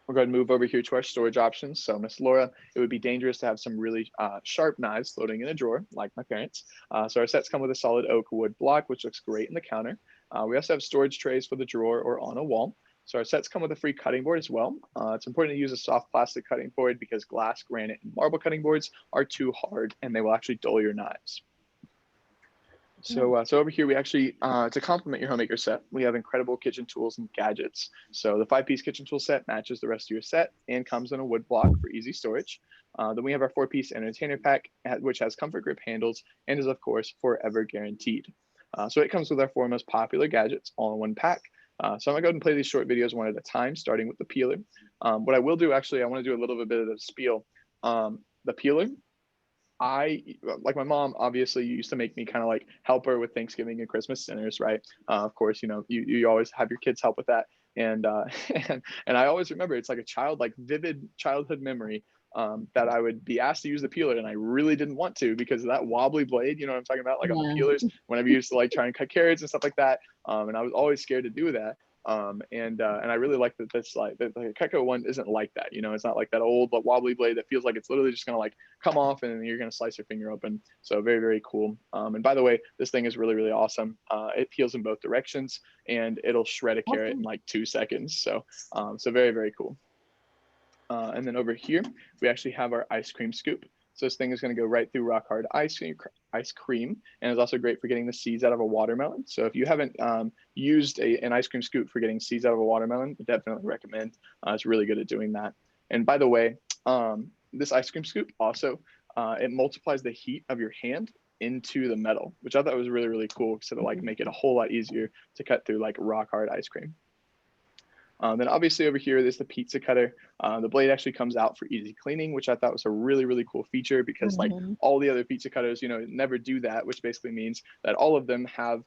We're going to move over here to our storage options. So Miss Laura, it would be dangerous to have some really sharp knives floating in a drawer, like my parents. So our sets come with a solid oak wood block, which looks great in the counter. We also have storage trays for the drawer or on a wall. So our sets come with a free cutting board as well. It's important to use a soft plastic cutting board because glass, granite, and marble cutting boards are too hard and they will actually dull your knives. So over here, we actually, to complement your homemaker set, we have incredible kitchen tools and gadgets. So the 5-piece kitchen tool set matches the rest of your set and comes in a wood block for easy storage. Then we have our 4-piece entertainer pack, which has comfort grip handles and is, of course, forever guaranteed. So it comes with our 4 most popular gadgets all in one pack. So I'm gonna go ahead and play these short videos one at a time, starting with the peeler. What I will do, actually, I want to do a little bit of the spiel. The peeler, like my mom obviously used to make me kind of like help her with Thanksgiving and Christmas dinners, right? Of course, you always have your kids help with that, and and I always remember it's like a vivid childhood memory that I would be asked to use the peeler, and I really didn't want to because of that wobbly blade. You know what I'm talking about? Like on the peelers, whenever you used to like try and cut carrots and stuff like that, and I was always scared to do that. And I really like that this like the Cutco one isn't like that. It's not like that old wobbly blade that feels like it's literally just gonna like come off and you're gonna slice your finger open. So very, very cool. And by the way, this thing is really, really awesome. It peels in both directions and it'll shred a carrot in like 2 seconds. So very, very cool. And then over here, we actually have our ice cream scoop. So this thing is going to go right through rock hard ice cream, and is also great for getting the seeds out of a watermelon. So if you haven't used an ice cream scoop for getting seeds out of a watermelon, I definitely recommend. It's really good at doing that. And by the way, this ice cream scoop also, it multiplies the heat of your hand into the metal, which I thought was really, really cool. So to like make it a whole lot easier to cut through like rock hard ice cream. Then obviously over here, there's the pizza cutter. The blade actually comes out for easy cleaning, which I thought was a really, really cool feature because like all the other pizza cutters, never do that, which basically means that all of them have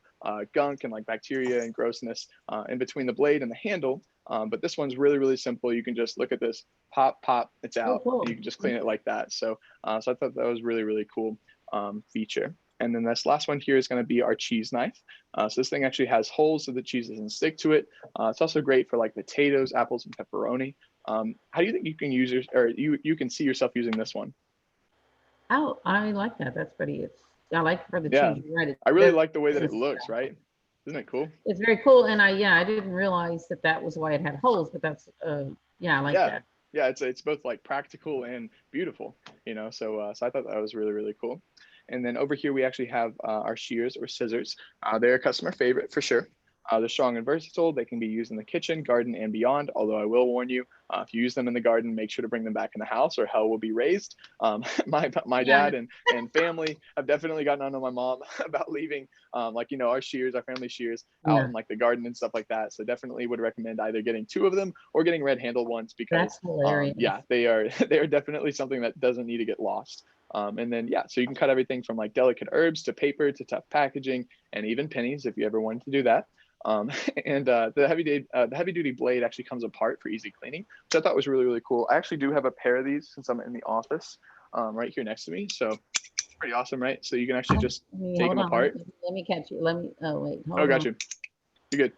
gunk and like bacteria and grossness in between the blade and the handle. But this one's really, really simple. You can just look at this, pop, pop, it's out. cool. You can just clean it like that. So I thought that was really, really cool feature. And then this last one here is going to be our cheese knife. So this thing actually has holes so the cheese doesn't stick to it. It's also great for like potatoes, apples, and pepperoni. How do you think you can use you can see yourself using this one? Oh, I like that. That's pretty. I like for the Yeah, cheese. You're right. I really like the way that it looks, right? Isn't it cool? It's very cool. And I didn't realize that was why it had holes, but that's, yeah, I like that. Yeah, it's both like practical and beautiful, so I thought that was really, really cool. And then over here, we actually have our shears or scissors. They're a customer favorite for sure. They're strong and versatile. They can be used in the kitchen, garden, and beyond. Although I will warn you, if you use them in the garden, make sure to bring them back in the house or hell will be raised. My dad and family have definitely gotten on to my mom about leaving our shears, our family shears out in like the garden and stuff like that. So definitely would recommend either getting 2 of them or getting red handled ones because that's hilarious. they are definitely something that doesn't need to get lost. And then, so you can cut everything from like delicate herbs to paper to tough packaging and even pennies if you ever wanted to do that. And the heavy duty blade actually comes apart for easy cleaning, which I thought was really, really cool. I actually do have a pair of these since I'm in the office right here next to me. So pretty awesome, right? So you can actually just take them apart. Let me catch you. Oh, wait. Got you. You're good.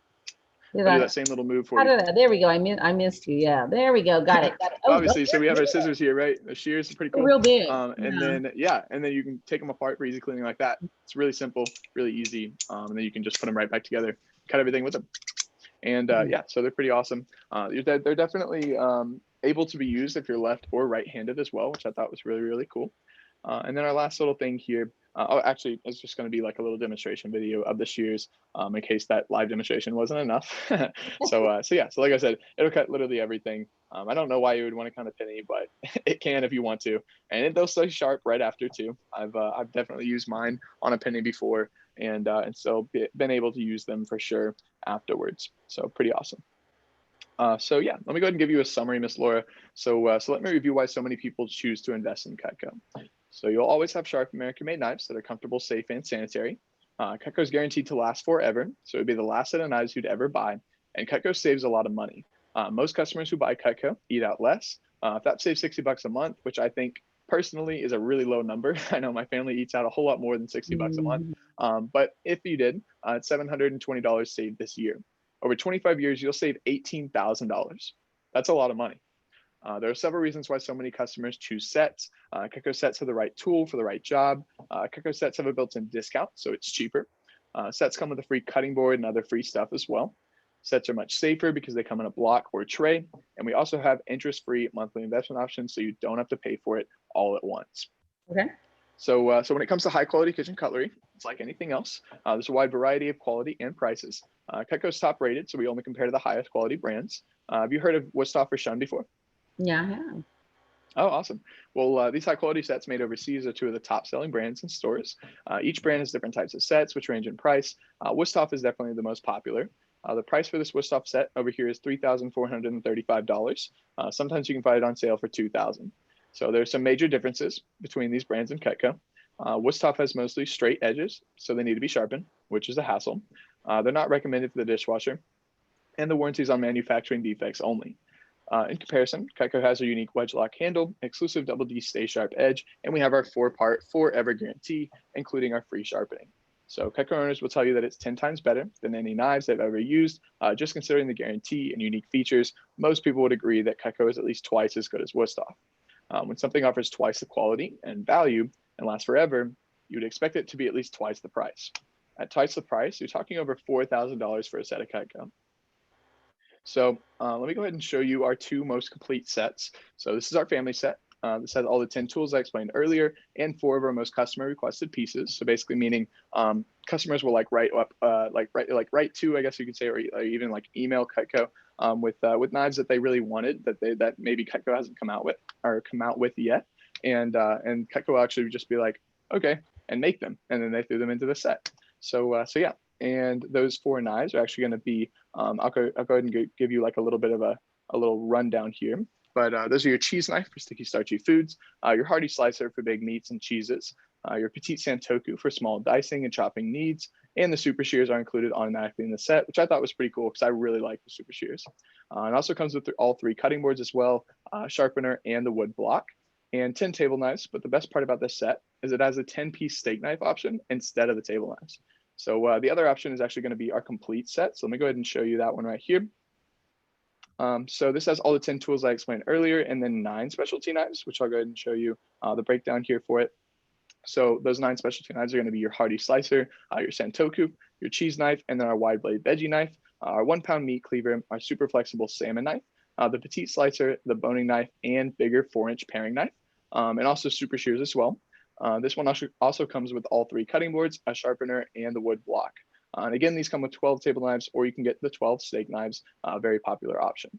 Do that same little move for you. There we go. I missed you. Yeah, there we go. Got it. Oh, obviously, so we have our scissors here, right? The shears are pretty cool. Real big. And then you can take them apart for easy cleaning like that. It's really simple, really easy. And then you can just put them right back together, cut everything with them. And so they're pretty awesome. They're definitely able to be used if you're left or right-handed as well, which I thought was really, really cool. And then our last little thing here. Actually, it's just going to be like a little demonstration video of the shears in case that live demonstration wasn't enough. So like I said, it'll cut literally everything. I don't know why you would want to cut a penny, but it can if you want to. And they'll stay sharp right after too. I've definitely used mine on a penny before and so been able to use them for sure afterwards. So pretty awesome. Let me go ahead and give you a summary, Miss Laura. So let me review why so many people choose to invest in Cutco. So you'll always have sharp American-made knives that are comfortable, safe, and sanitary. Cutco is guaranteed to last forever, so it would be the last set of knives you'd ever buy. And Cutco saves a lot of money. Most customers who buy Cutco eat out less. If that saves $60 a month, which I think personally is a really low number. I know my family eats out a whole lot more than $60 a month. But if you did, it's $720 saved this year. Over 25 years, you'll save $18,000. That's a lot of money. There are several reasons why so many customers choose sets. Cutco sets have the right tool for the right job. Cutco sets have a built-in discount, so it's cheaper. Sets come with a free cutting board and other free stuff as well. Sets are much safer because they come in a block or tray. And we also have interest-free monthly investment options, so you don't have to pay for it all at once. Okay. So when it comes to high-quality kitchen cutlery, it's like anything else. There's a wide variety of quality and prices. Cutco's top-rated, so we only compare to the highest quality brands. Have you heard of Wusthof or Shun before? Yeah, I have. Oh, awesome. Well, these high quality sets made overseas are 2 of the top selling brands in stores. Each brand has different types of sets, which range in price. Wusthof is definitely the most popular. The price for this Wusthof set over here is $3,435. Sometimes you can find it on sale for $2,000. So there's some major differences between these brands and Cutco. Wusthof has mostly straight edges, so they need to be sharpened, which is a hassle. They're not recommended for the dishwasher, and the warranty is on manufacturing defects only. In comparison, Cutco has a unique wedge lock handle, exclusive double D stay sharp edge, and we have our 4-part forever guarantee, including our free sharpening. So Cutco owners will tell you that it's 10 times better than any knives they've ever used. Just considering the guarantee and unique features, most people would agree that Cutco is at least twice as good as Wusthof. When something offers twice the quality and value and lasts forever, you would expect it to be at least twice the price. At twice the price, you're talking over $4,000 for a set of Cutco. So let me go ahead and show you our 2 most complete sets. So this is our family set. This has all the 10 tools I explained earlier and 4 of our most customer requested pieces. So basically meaning customers will write to, I guess you could say, or even email Cutco with knives that they really wanted that maybe Cutco hasn't come out with yet. And Cutco will actually just be like, okay, and make them. And then they threw them into the set. So yeah. And those 4 knives are actually going to be, I'll go ahead and give you like a little bit of a little rundown here. But those are your cheese knife for sticky, starchy foods, your hearty slicer for big meats and cheeses, your petite santoku for small dicing and chopping needs, and the super shears are included automatically in the set, which I thought was pretty cool because I really like the super shears. It also comes with all 3 cutting boards as well, sharpener, and the wood block, and 10 table knives. But the best part about this set is it has a 10-piece steak knife option instead of the table knives. So the other option is actually going to be our complete set. So let me go ahead and show you that one right here. So this has all the 10 tools I explained earlier, and then 9 specialty knives, which I'll go ahead and show you the breakdown here for it. So those 9 specialty knives are going to be your hearty slicer, your santoku, your cheese knife, and then our wide blade veggie knife, our 1-pound meat cleaver, our super flexible salmon knife, the petite slicer, the boning knife, and bigger 4-inch paring knife, and also super shears as well. This one also comes with all 3 cutting boards, a sharpener, and the wood block. And again, these come with 12 table knives, or you can get the 12 steak knives, very popular option.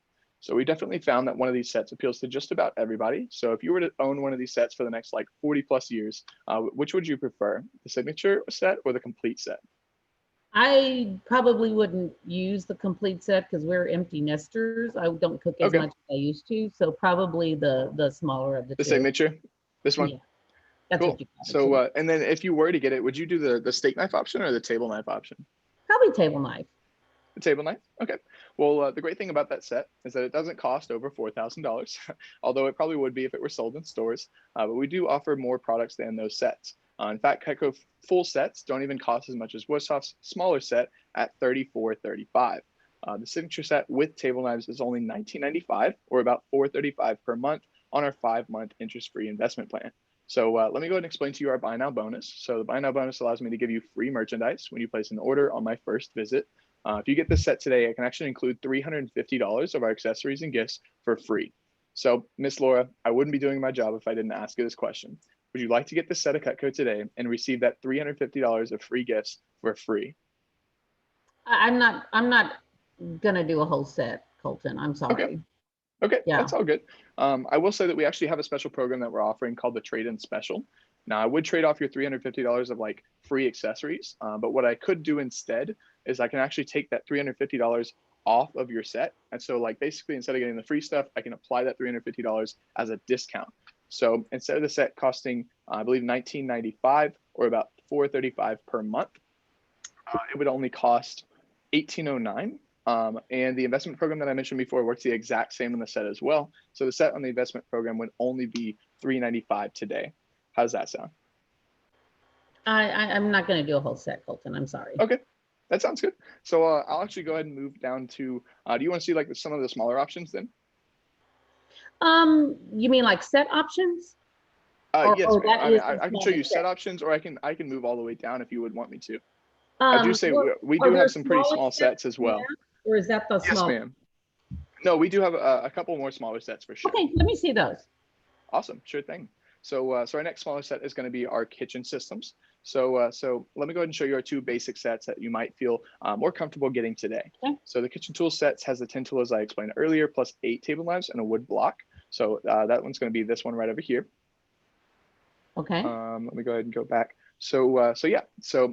So we definitely found that one of these sets appeals to just about everybody. So if you were to own one of these sets for the next like 40 plus years, which would you prefer, the signature set or the complete set? I probably wouldn't use the complete set because we're empty nesters. I don't cook as much as I used to. So probably the smaller of the two. Signature, this one? Yeah, that's cool. What you got. So and then if you were to get it, would you do the steak knife option or the table knife option? Probably table knife. The table knife? Okay. Well, the great thing about that set is that it doesn't cost over $4,000, although it probably would be if it were sold in stores. But we do offer more products than those sets. In fact, Cutco full sets don't even cost as much as Woodsoft's smaller set at $34.35. The signature set with table knives is only $19.95, or about $4.35 per month on our 5-month interest-free investment plan. So let me go ahead and explain to you our buy now bonus. So the buy now bonus allows me to give you free merchandise when you place an order on my first visit. If you get this set today, I can actually include $350 of our accessories and gifts for free. So, Miss Laura, I wouldn't be doing my job if I didn't ask you this question. Would you like to get this set of Cutco today and receive that $350 of free gifts for free? I'm not gonna do a whole set, Colton. I'm sorry. Okay, yeah. That's all good. I will say that we actually have a special program that we're offering called the Trade-In Special. Now, I would trade off your $350 of like free accessories, but what I could do instead is I can actually take that $350 off of your set. And so like basically instead of getting the free stuff, I can apply that $350 as a discount. So instead of the set costing, I believe $19.95 or about $4.35 per month, it would only cost $18.09. And the investment program that I mentioned before works the exact same on the set as well. So the set on the investment program would only be $3.95 today. How's that sound? I'm not going to do a whole set, Colton. I'm sorry. Okay, that sounds good. So I'll actually go ahead and move down to, do you want to see like some of the smaller options then? You mean like set options? Yes, I can show you set options, or I can move all the way down if you would want me to. I do say we do have some pretty small sets as well. Or is that the small? Yes, ma'am. No, we do have a couple more smaller sets for sure. Okay, let me see those. Awesome, sure thing. So our next smaller set is going to be our kitchen systems. So let me go ahead and show you our 2 basic sets that you might feel more comfortable getting today. Okay. So the kitchen tool sets has the 10 tools I explained earlier, plus 8 table knives and a wood block. So that one's going to be this one right over here. Okay. Let me go ahead and go back. So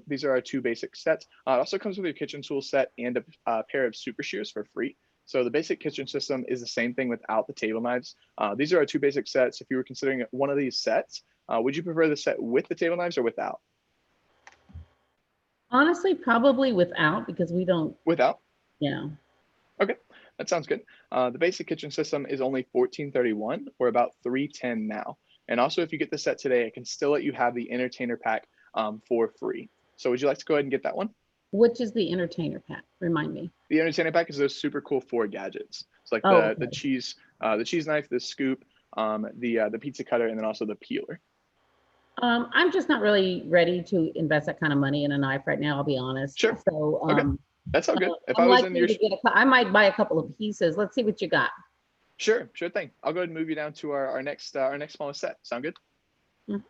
these are our 2 basic sets. It also comes with your kitchen tool set and a pair of super shears for free. So the basic kitchen system is the same thing without the table knives. These are our 2 basic sets. If you were considering one of these sets, would you prefer the set with the table knives or without? Honestly, probably without, because we don't. Without? Yeah. Okay, that sounds good. The basic kitchen system is only $14.31 or about $3.10 now. And also, if you get the set today, I can still let you have the entertainer pack for free. So would you like to go ahead and get that one? Which is the entertainer pack? Remind me. The entertainer pack is those super cool 4 gadgets. It's like the cheese knife, the scoop, the pizza cutter, and then also the peeler. I'm just not really ready to invest that kind of money in a knife right now. I'll be honest. Sure. So okay. That's all good. If I was in your, I might buy a couple of pieces. Let's see what you got. Sure thing. I'll go ahead and move you down to our next smallest set. Sound good? Mm-hmm.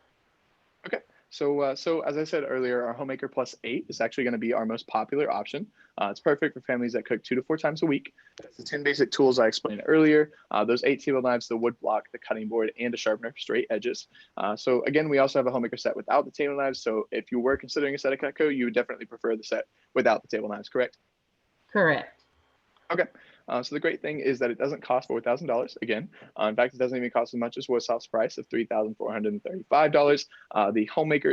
Okay. So as I said earlier, our Homemaker Plus 8 is actually going to be our most popular option. It's perfect for families that cook 2 to 4 times a week. It's the 10 basic tools I explained earlier, those 8 table knives, the wood block, the cutting board, and a sharpener for straight edges. So again, we also have a Homemaker set without the table knives. So if you were considering a set of Cutco, you would definitely prefer the set without the table knives, correct? Correct. Okay. So the great thing is that it doesn't cost $4,000 again. In fact, it doesn't even cost as much as Woodsoft's price of $3,435.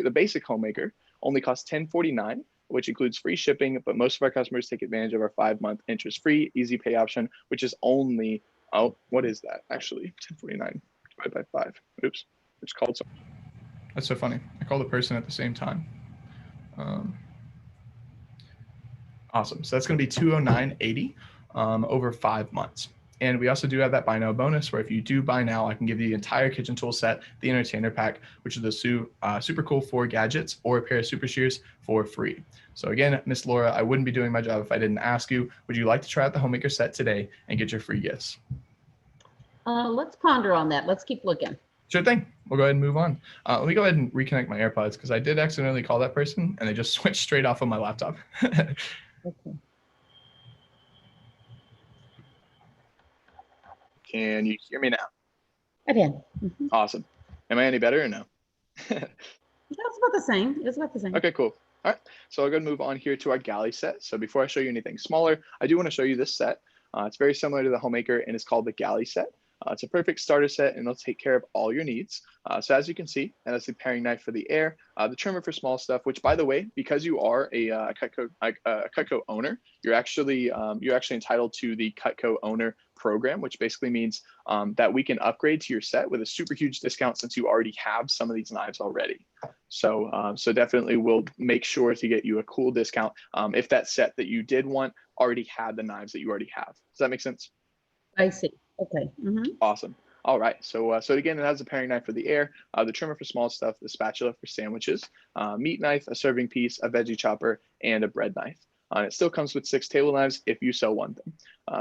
The basic Homemaker only costs $1049, which includes free shipping, but most of our customers take advantage of our 5-month interest-free easy pay option, which is only, what is that? Actually, $1049 divided by 5. Oops, it's called something. That's so funny. I called the person at the same time. Awesome. So that's going to be $209.80 over 5 months. And we also do have that buy now bonus where if you do buy now, I can give you the entire kitchen tool set, the entertainer pack, which is the super cool 4 gadgets or a pair of super shears for free. So again, Miss Laura, I wouldn't be doing my job if I didn't ask you, would you like to try out the Homemaker set today and get your free gifts? Let's ponder on that. Let's keep looking. Sure thing. We'll go ahead and move on. Let me go ahead and reconnect my AirPods because I did accidentally call that person and they just switched straight off of my laptop. Okay. Can you hear me now? I did. Mm-hmm. Awesome. Am I any better or no? That's about the same. It's about the same. Okay, cool. All right, so I'll go and move on here to our galley set. So before I show you anything smaller, I do want to show you this set. It's very similar to the Homemaker and it's called the galley set. It's a perfect starter set and it'll take care of all your needs. So as you can see, and that's the paring knife for the air, the trimmer for small stuff, which by the way, because you are a Cutco owner, you're actually entitled to the Cutco owner program, which basically means that we can upgrade to your set with a super huge discount since you already have some of these knives already. So definitely we'll make sure to get you a cool discount if that set that you did want already had the knives that you already have. Does that make sense? I see. Okay. Mm-hmm. Awesome. All right. So again, it has a paring knife for the air, the trimmer for small stuff, the spatula for sandwiches, meat knife, a serving piece, a veggie chopper, and a bread knife. It still comes with 6 table knives if you so want them.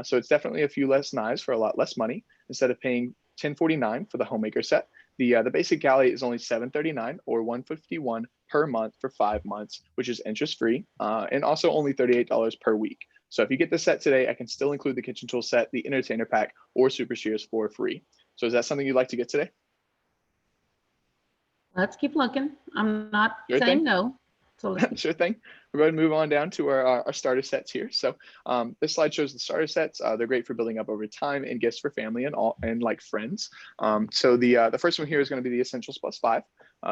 So it's definitely a few less knives for a lot less money. Instead of paying $1049 for the Homemaker set, the basic galley is only $739 or $151 per month for 5 months, which is interest free, and also only $38 per week. So if you get the set today, I can still include the kitchen tool set, the entertainer pack, or super shears for free. So is that something you'd like to get today? Let's keep looking. I'm not Sure saying thing. no. So Sure thing. We're going to move on down to our starter sets here. So this slide shows the starter sets. They're great for building up over time and gifts for family and like friends. So the first one here is going to be the Essentials Plus 5.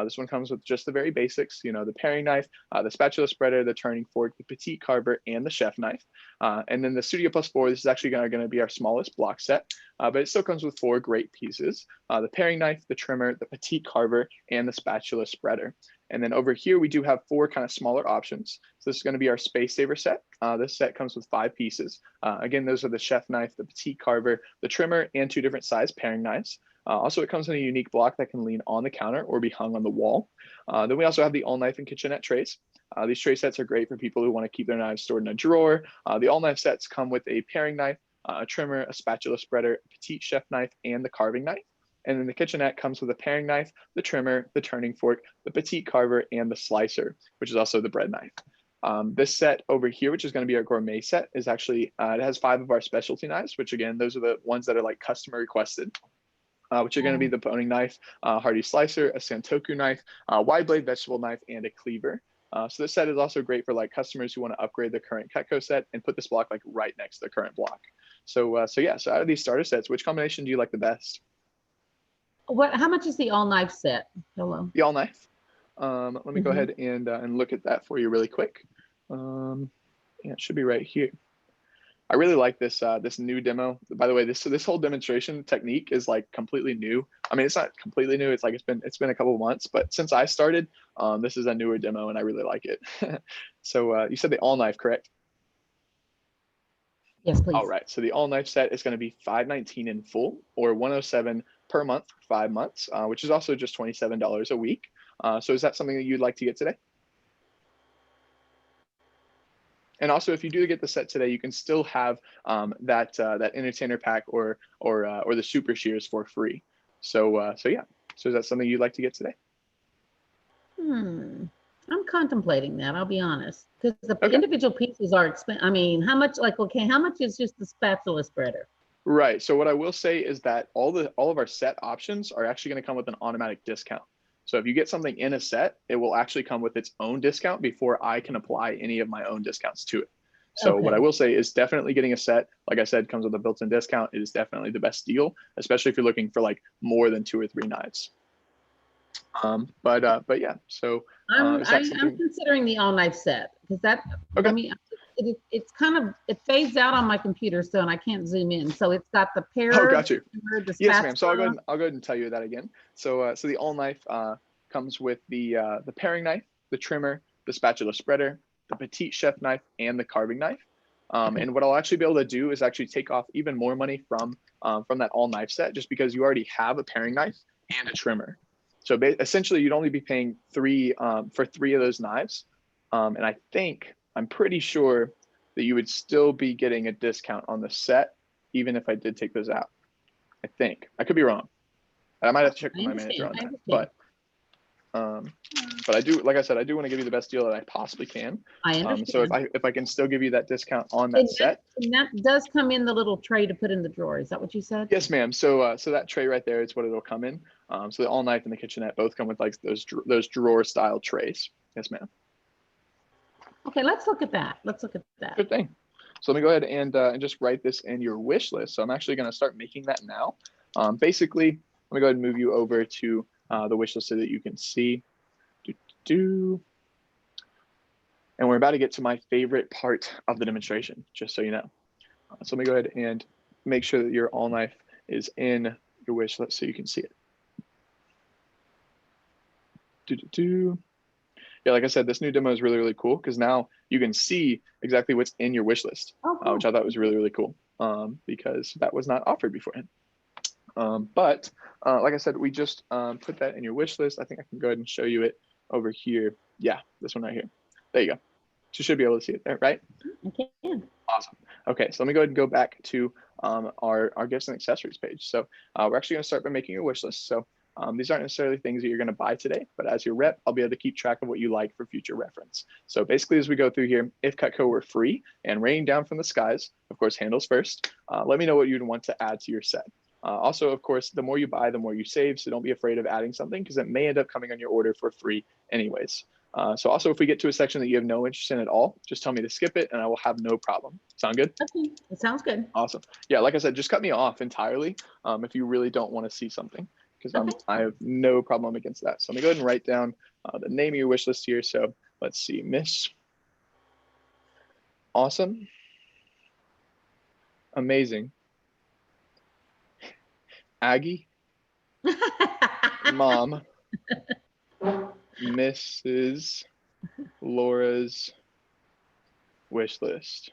This one comes with just the very basics, the paring knife, the spatula spreader, the turning fork, the petite carver, and the chef knife. And then the Studio Plus 4, this is actually going to be our smallest block set, but it still comes with 4 great pieces: the paring knife, the trimmer, the petite carver, and the spatula spreader. And then over here, we do have 4 kind of smaller options. So this is going to be our Space Saver set. This set comes with 5 pieces. Again, those are the chef knife, the petite carver, the trimmer, and 2 different size paring knives. Also, it comes in a unique block that can lean on the counter or be hung on the wall. Then we also have the all knife and kitchenette trays. These tray sets are great for people who want to keep their knives stored in a drawer. The all knife sets come with a paring knife, a trimmer, a spatula spreader, a petite chef knife, and the carving knife. And then the kitchenette comes with a paring knife, the trimmer, the turning fork, the petite carver, and the slicer, which is also the bread knife. This set over here, which is going to be our gourmet set, is actually, it has 5 of our specialty knives, which again, those are the ones that are like customer requested. Which are going to be the boning knife, hardy slicer, a santoku knife, wide blade vegetable knife, and a cleaver. So this set is also great for like customers who want to upgrade their current Cutco set and put this block like right next to the current block. So out of these starter sets, which combination do you like the best? how much is the all knife set? Hello. The all knife. Let me go ahead and look at that for you really quick. Yeah, it should be right here. I really like this this new demo. By the way, this whole demonstration technique is like completely new. I mean, it's not completely new. It's like it's been a couple of months, but since I started, this is a newer demo, and I really like it. So you said the all knife, correct? Yes, please. All right. So the all knife set is going to be $519 in full, or $107 per month for 5 months, which is also just $27 a week. So is that something that you'd like to get today? And also, if you do get the set today, you can still have that entertainer pack or the super shears for free. So yeah. So is that something you'd like to get today? I'm contemplating that. I'll be honest, because the Okay. individual pieces are expensive. I mean, how much? Like, okay, how much is just the spatula spreader? Right. So what I will say is that all of our set options are actually going to come with an automatic discount. So if you get something in a set, it will actually come with its own discount before I can apply any of my own discounts to it. So what I Okay. will say is definitely getting a set, like I said, comes with a built-in discount. It is definitely the best deal, especially if you're looking for like more than 2 or 3 knives. But yeah, so is that I'm something? considering the all knife set because that. Okay. I mean, it's kind of it fades out on my computer, so and I can't zoom in. So it's got the Oh, pair, got you. the Yes, ma'am. So spatula. I'll go ahead and tell you that again. So the all knife comes with the paring knife, the trimmer, the spatula spreader, the petite chef knife, and the carving knife. Okay. And what I'll actually be able to do is actually take off even more money from that all knife set, just because you already have a paring knife and a trimmer. So essentially, you'd only be paying for 3 of those knives. And I'm pretty sure that you would still be getting a discount on the set, even if I did take those out. I think I could be wrong. I might have to check with my manager on that. But I do, like I said, I do want to give you the best deal that I possibly can. I understand. So if I can still give you that discount on that set. And that does come in the little tray to put in the drawer. Is that what you said? Yes, ma'am. So that tray right there is what it'll come in. So the all knife and the kitchenette both come with like those drawer style trays. Yes, ma'am. Okay, let's look at that. Good thing. So let me go ahead and just write this in your wish list. So I'm actually going to start making that now. Basically, let me go ahead and move you over to the wish list so that you can see. And we're about to get to my favorite part of the demonstration, just so you know. So let me go ahead and make sure that your all knife is in your wish list so you can see it. Yeah, like I said, this new demo is really, really cool because now you can see exactly what's in your wish list, which I thought was really, really cool because that was not offered beforehand. But like I said, we just put that in your wish list. I think I can go ahead and show you it over here. Yeah, this one right here. There you go. So you should be able to see it there, right? Okay. Awesome. Okay, so let me go ahead and go back to our gifts and accessories page. So we're actually going to start by making a wish list. So these aren't necessarily things that you're going to buy today, but as your rep, I'll be able to keep track of what you like for future reference. So basically, as we go through here, if Cutco were free and raining down from the skies, of course, handles first, let me know what you'd want to add to your set. Also, of course, the more you buy, the more you save. So don't be afraid of adding something because it may end up coming on your order for free anyways. So also, if we get to a section that you have no interest in at all, just tell me to skip it and I will have no problem. Sound good? Okay, it sounds good. Awesome. Yeah, like I said, just cut me off entirely if you really don't want to see something because I have no problem against that. So let me go ahead and write down the name of your wish list here. So let's see, Miss Awesome, Amazing, Aggie, Mom, Mrs. Laura's wish list.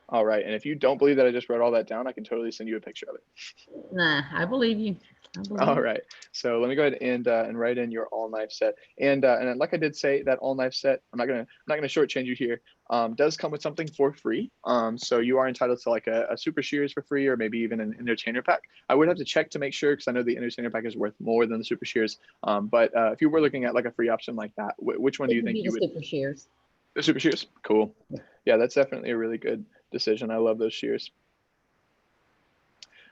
All right. And if you don't believe that I just wrote all that down, I can totally send you a picture of it. Nah, I believe you. All right. So let me go ahead and write in your all knife set. And like I did say, that all knife set, I'm not gonna shortchange you here. Does come with something for free. So you are entitled to like a super shears for free, or maybe even an entertainer pack. I would have to check to make sure because I know the entertainer pack is worth more than the super shears. But if you were looking at like a free option like that, which one do you think you would? Super shears. The super shears. Cool. Yeah, that's definitely a really good decision. I love those shears.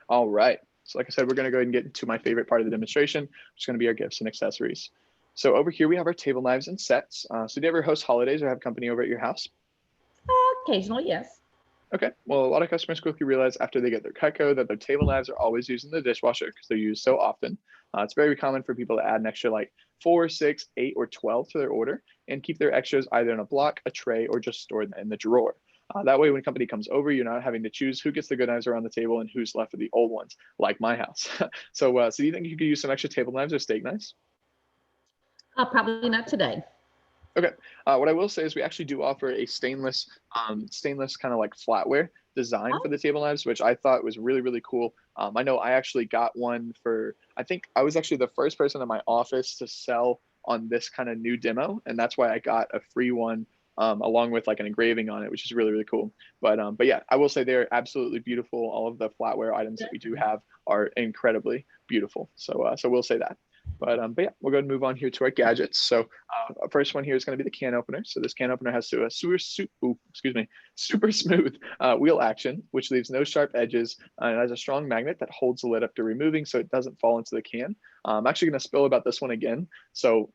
All right. So like I said, we're going to go ahead and get into my favorite part of the demonstration, which is going to be our gifts and accessories. So over here, we have our table knives and sets. So do you ever host holidays or have company over at your house? Occasionally, yes. Okay. Well, a lot of customers quickly realize after they get their Cutco that their table knives are always used in the dishwasher because they're used so often. It's very common for people to add an extra like 4, 6, 8, or 12 to their order and keep their extras either in a block, a tray, or just stored in the drawer. That way, when company comes over, you're not having to choose who gets the good knives around the table and who's left with the old ones, like my house. So do you think you could use some extra table knives or steak knives? Probably not today. Okay. What I will say is we actually do offer a stainless kind of like flatware design for the table knives, which I thought was really, really cool. I know I actually got one I think I was actually the first person in my office to sell on this kind of new demo, and that's why I got a free one along with like an engraving on it, which is really, really cool. But yeah, I will say they're absolutely beautiful. All of the flatware items that we do have are incredibly beautiful. So we'll say that. But yeah, we'll go ahead and move on here to our gadgets. So our first one here is going to be the can opener. So this can opener has a super smooth wheel action, which leaves no sharp edges. And it has a strong magnet that holds the lid after removing, so it doesn't fall into the can. I'm actually going to spill about this one again. So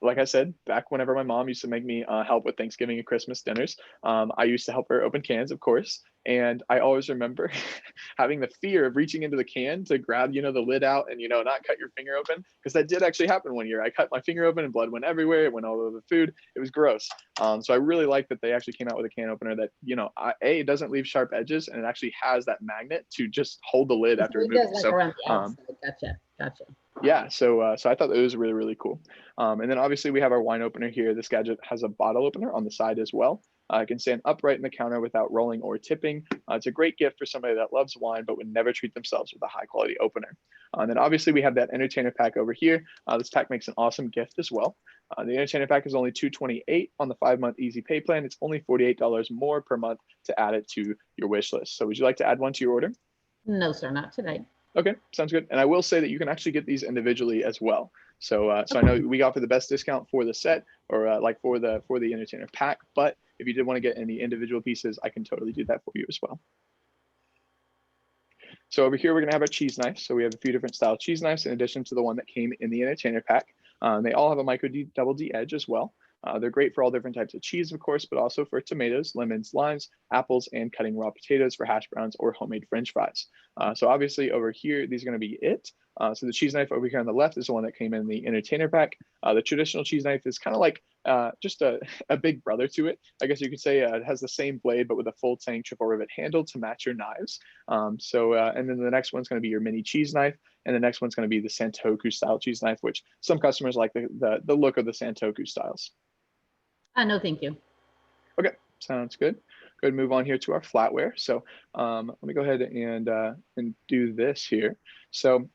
like I said, back whenever my mom used to make me help with Thanksgiving and Christmas dinners, I used to help her open cans, of course. And I always remember having the fear of reaching into the can to grab, the lid out and, not cut your finger open. Because that did actually happen one year. I cut my finger open and blood went everywhere. It went all over the food. It was gross. So I really like that they actually came out with a can opener that, it doesn't leave sharp edges, and it actually has that magnet to just hold the lid after removing. Like around the outside. Gotcha. Yeah, so I thought that was really, really cool. And then obviously we have our wine opener here. This gadget has a bottle opener on the side as well. It can stand upright in the counter without rolling or tipping. It's a great gift for somebody that loves wine but would never treat themselves with a high quality opener. And then obviously we have that entertainer pack over here. This pack makes an awesome gift as well. The entertainer pack is only $228 on the 5-month easy pay plan. It's only $48 more per month to add it to your wish list. So would you like to add one to your order? No, sir, not today. Okay, sounds good. And I will say that you can actually get these individually as well. So I know we offer the best discount for the set, or like for the entertainer pack. But if you did want to get any individual pieces, I can totally do that for you as well. So over here, we're going to have our cheese knife. So we have a few different style cheese knives in addition to the one that came in the entertainer pack. They all have a micro D double D edge as well. They're great for all different types of cheese, of course, but also for tomatoes, lemons, limes, apples, and cutting raw potatoes for hash browns or homemade French fries. So obviously over here, these are going to be it. So the cheese knife over here on the left is the one that came in the entertainer pack. The traditional cheese knife is kind of like just a big brother to it. I guess you could say it has the same blade, but with a full tang triple rivet handle to match your knives. And then the next one's going to be your mini cheese knife. And the next one's going to be the Santoku style cheese knife, which some customers like the look of the Santoku styles. No, thank you. Okay, sounds good. Go ahead and move on here to our flatware. So let me go ahead and do this here. So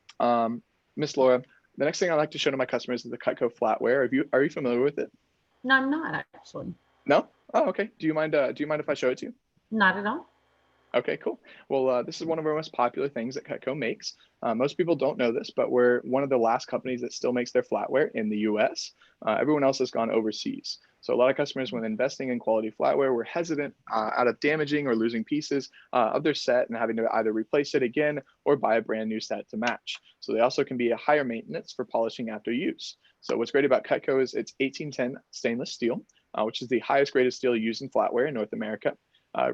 Miss Laura, the next thing I like to show to my customers is the Cutco flatware. Are you familiar with it? No, I'm not actually. No? Oh, okay. Do you mind if I show it to you? Not at all. Okay, cool. Well, this is one of our most popular things that Cutco makes. Most people don't know this, but we're one of the last companies that still makes their flatware in the US. Everyone else has gone overseas. So a lot of customers, when investing in quality flatware, were hesitant out of damaging or losing pieces of their set and having to either replace it again or buy a brand new set to match. So they also can be a higher maintenance for polishing after use. So what's great about Cutco is it's 1810 stainless steel, which is the highest grade of steel used in flatware in North America.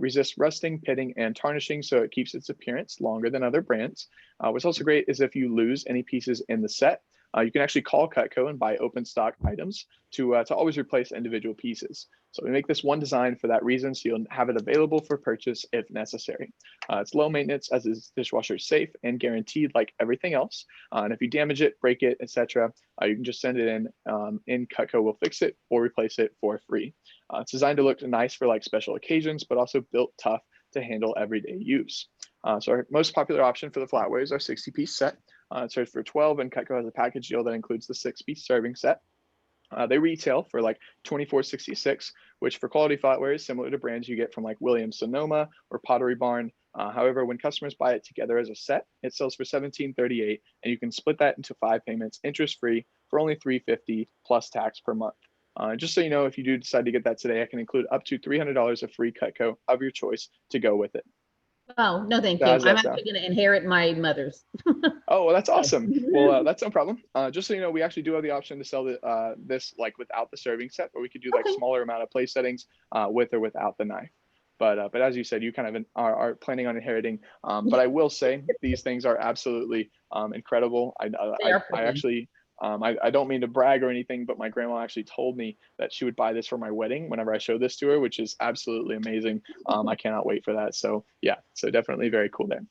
Resists rusting, pitting, and tarnishing, so it keeps its appearance longer than other brands. What's also great is if you lose any pieces in the set, you can actually call Cutco and buy open stock items to always replace individual pieces. So we make this one design for that reason, so you'll have it available for purchase if necessary. It's low maintenance, as is dishwasher safe and guaranteed like everything else. And if you damage it, break it, etc., you can just send it in Cutco will fix it or replace it for free. It's designed to look nice for like special occasions, but also built tough to handle everyday use. So our most popular option for the flatware is our 60-piece set. It serves for 12, and Cutco has a package deal that includes the 6-piece serving set. They retail for like $24.66, which for quality flatware is similar to brands you get from like Williams Sonoma or Pottery Barn. However, when customers buy it together as a set, it sells for $17.38, and you can split that into 5 payments interest-free for only $3.50 plus tax per month. Just so you know, if you do decide to get that today, I can include up to $300 of free Cutco of your choice to go with it. Oh, no, thank you. I'm actually going to inherit my mother's. Oh, well, that's awesome. Well, that's no problem. Just so you know, we actually do have the option to sell this like without the serving set, or we could do like smaller amount of place settings with or without the knife. But as you said, you kind of are planning on inheriting. But I will say these things are absolutely incredible. I actually. I don't mean to brag or anything, but my grandma actually told me that she would buy this for my wedding whenever I show this to her, which is absolutely amazing. I cannot wait for that. So yeah, so definitely very cool there.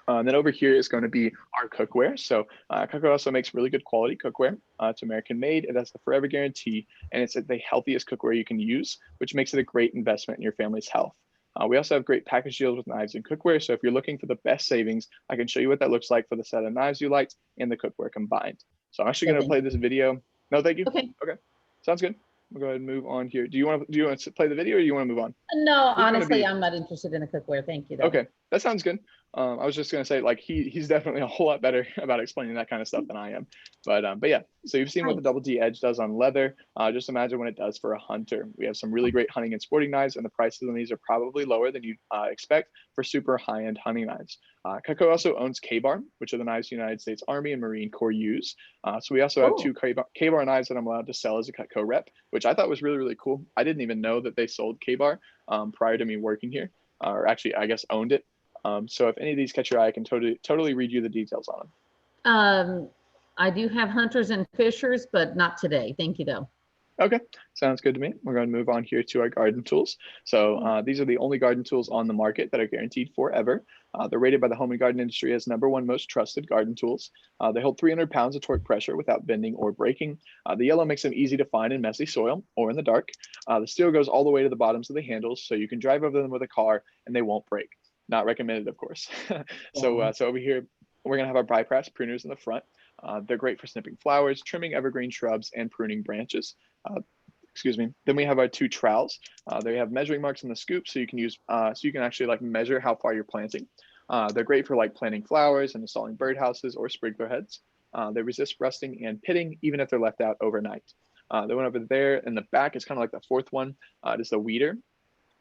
Then over here is going to be our cookware. So Cutco also makes really good quality cookware. It's American made. It has the forever guarantee, and it's the healthiest cookware you can use, which makes it a great investment in your family's health. We also have great package deals with knives and cookware. So if you're looking for the best savings, I can show you what that looks like for the set of knives you liked and the cookware combined. So I'm actually going to play this video. No, thank you. Okay. Sounds good. We'll go ahead and move on here. Do you want to play the video, or do you want to move on? No, honestly, I'm not interested in the cookware. Thank you, though. Okay, that sounds good. I was just gonna say, like, he's definitely a whole lot better about explaining that kind of stuff than I am. But yeah, so you've seen what the double D edge does on leather. Just imagine what it does for a hunter. We have some really great hunting and sporting knives, and the prices on these are probably lower than you'd expect for super high-end hunting knives. Cutco also owns K-Bar, which are the knives the United States Army and Marine Corps use. So we also have two K-Bar knives that I'm allowed to sell as a Cutco rep, which I thought was really, really cool. I didn't even know that they sold K-Bar prior to me working here, or actually, I guess, owned it. So if any of these catch your eye, I can totally read you the details on them. I do have hunters and fishers, but not today. Thank you, though. Okay, sounds good to me. We're going to move on here to our garden tools. So these are the only garden tools on the market that are guaranteed forever. They're rated by the home and garden industry as #1 most trusted garden tools. They hold 300 pounds of torque pressure without bending or breaking. The yellow makes them easy to find in messy soil or in the dark. The steel goes all the way to the bottoms of the handles, so you can drive over them with a car and they won't break. Not recommended, of course. So over here, we're going to have our bypass pruners in the front. They're great for snipping flowers, trimming evergreen shrubs, and pruning branches. Excuse me. Then we have our two trowels. They have measuring marks in the scoop, so you can use, so you can actually like measure how far you're planting. They're great for like planting flowers and installing birdhouses or sprinkler heads. They resist rusting and pitting, even if they're left out overnight. The one over there in the back is kind of like the fourth one. It is the weeder.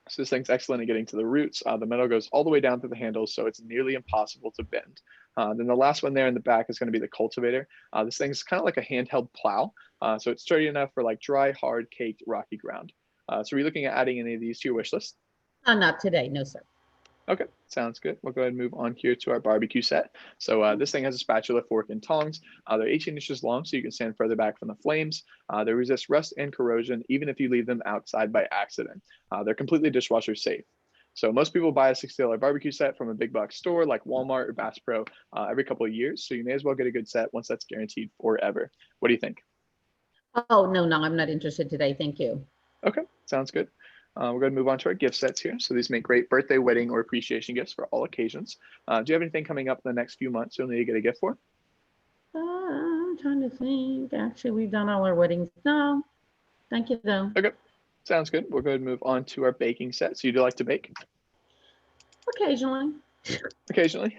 So this thing's excellent at getting to the roots. The metal goes all the way down through the handles, so it's nearly impossible to bend. Then the last one there in the back is going to be the cultivator. This thing's kind of like a handheld plow, so it's sturdy enough for like dry, hard, caked, rocky ground. So are you looking at adding any of these to your wish list? Not today, no, sir. Okay, sounds good. We'll go ahead and move on here to our barbecue set. So this thing has a spatula, fork, and tongs. They're 18 inches long, so you can stand further back from the flames. They resist rust and corrosion, even if you leave them outside by accident. They're completely dishwasher safe. So most people buy a $60 barbecue set from a big box store like Walmart or Bass Pro every couple of years. So you may as well get a good set once that's guaranteed forever. What do you think? Oh, no, I'm not interested today. Thank you. Okay, sounds good. We're going to move on to our gift sets here. So these make great birthday, wedding, or appreciation gifts for all occasions. Do you have anything coming up in the next few months you'll need to get a gift for? I'm trying to think. Actually, we've done all our weddings. No, thank you, though. Okay, sounds good. We'll go ahead and move on to our baking set. So you do like to bake? Occasionally. Occasionally.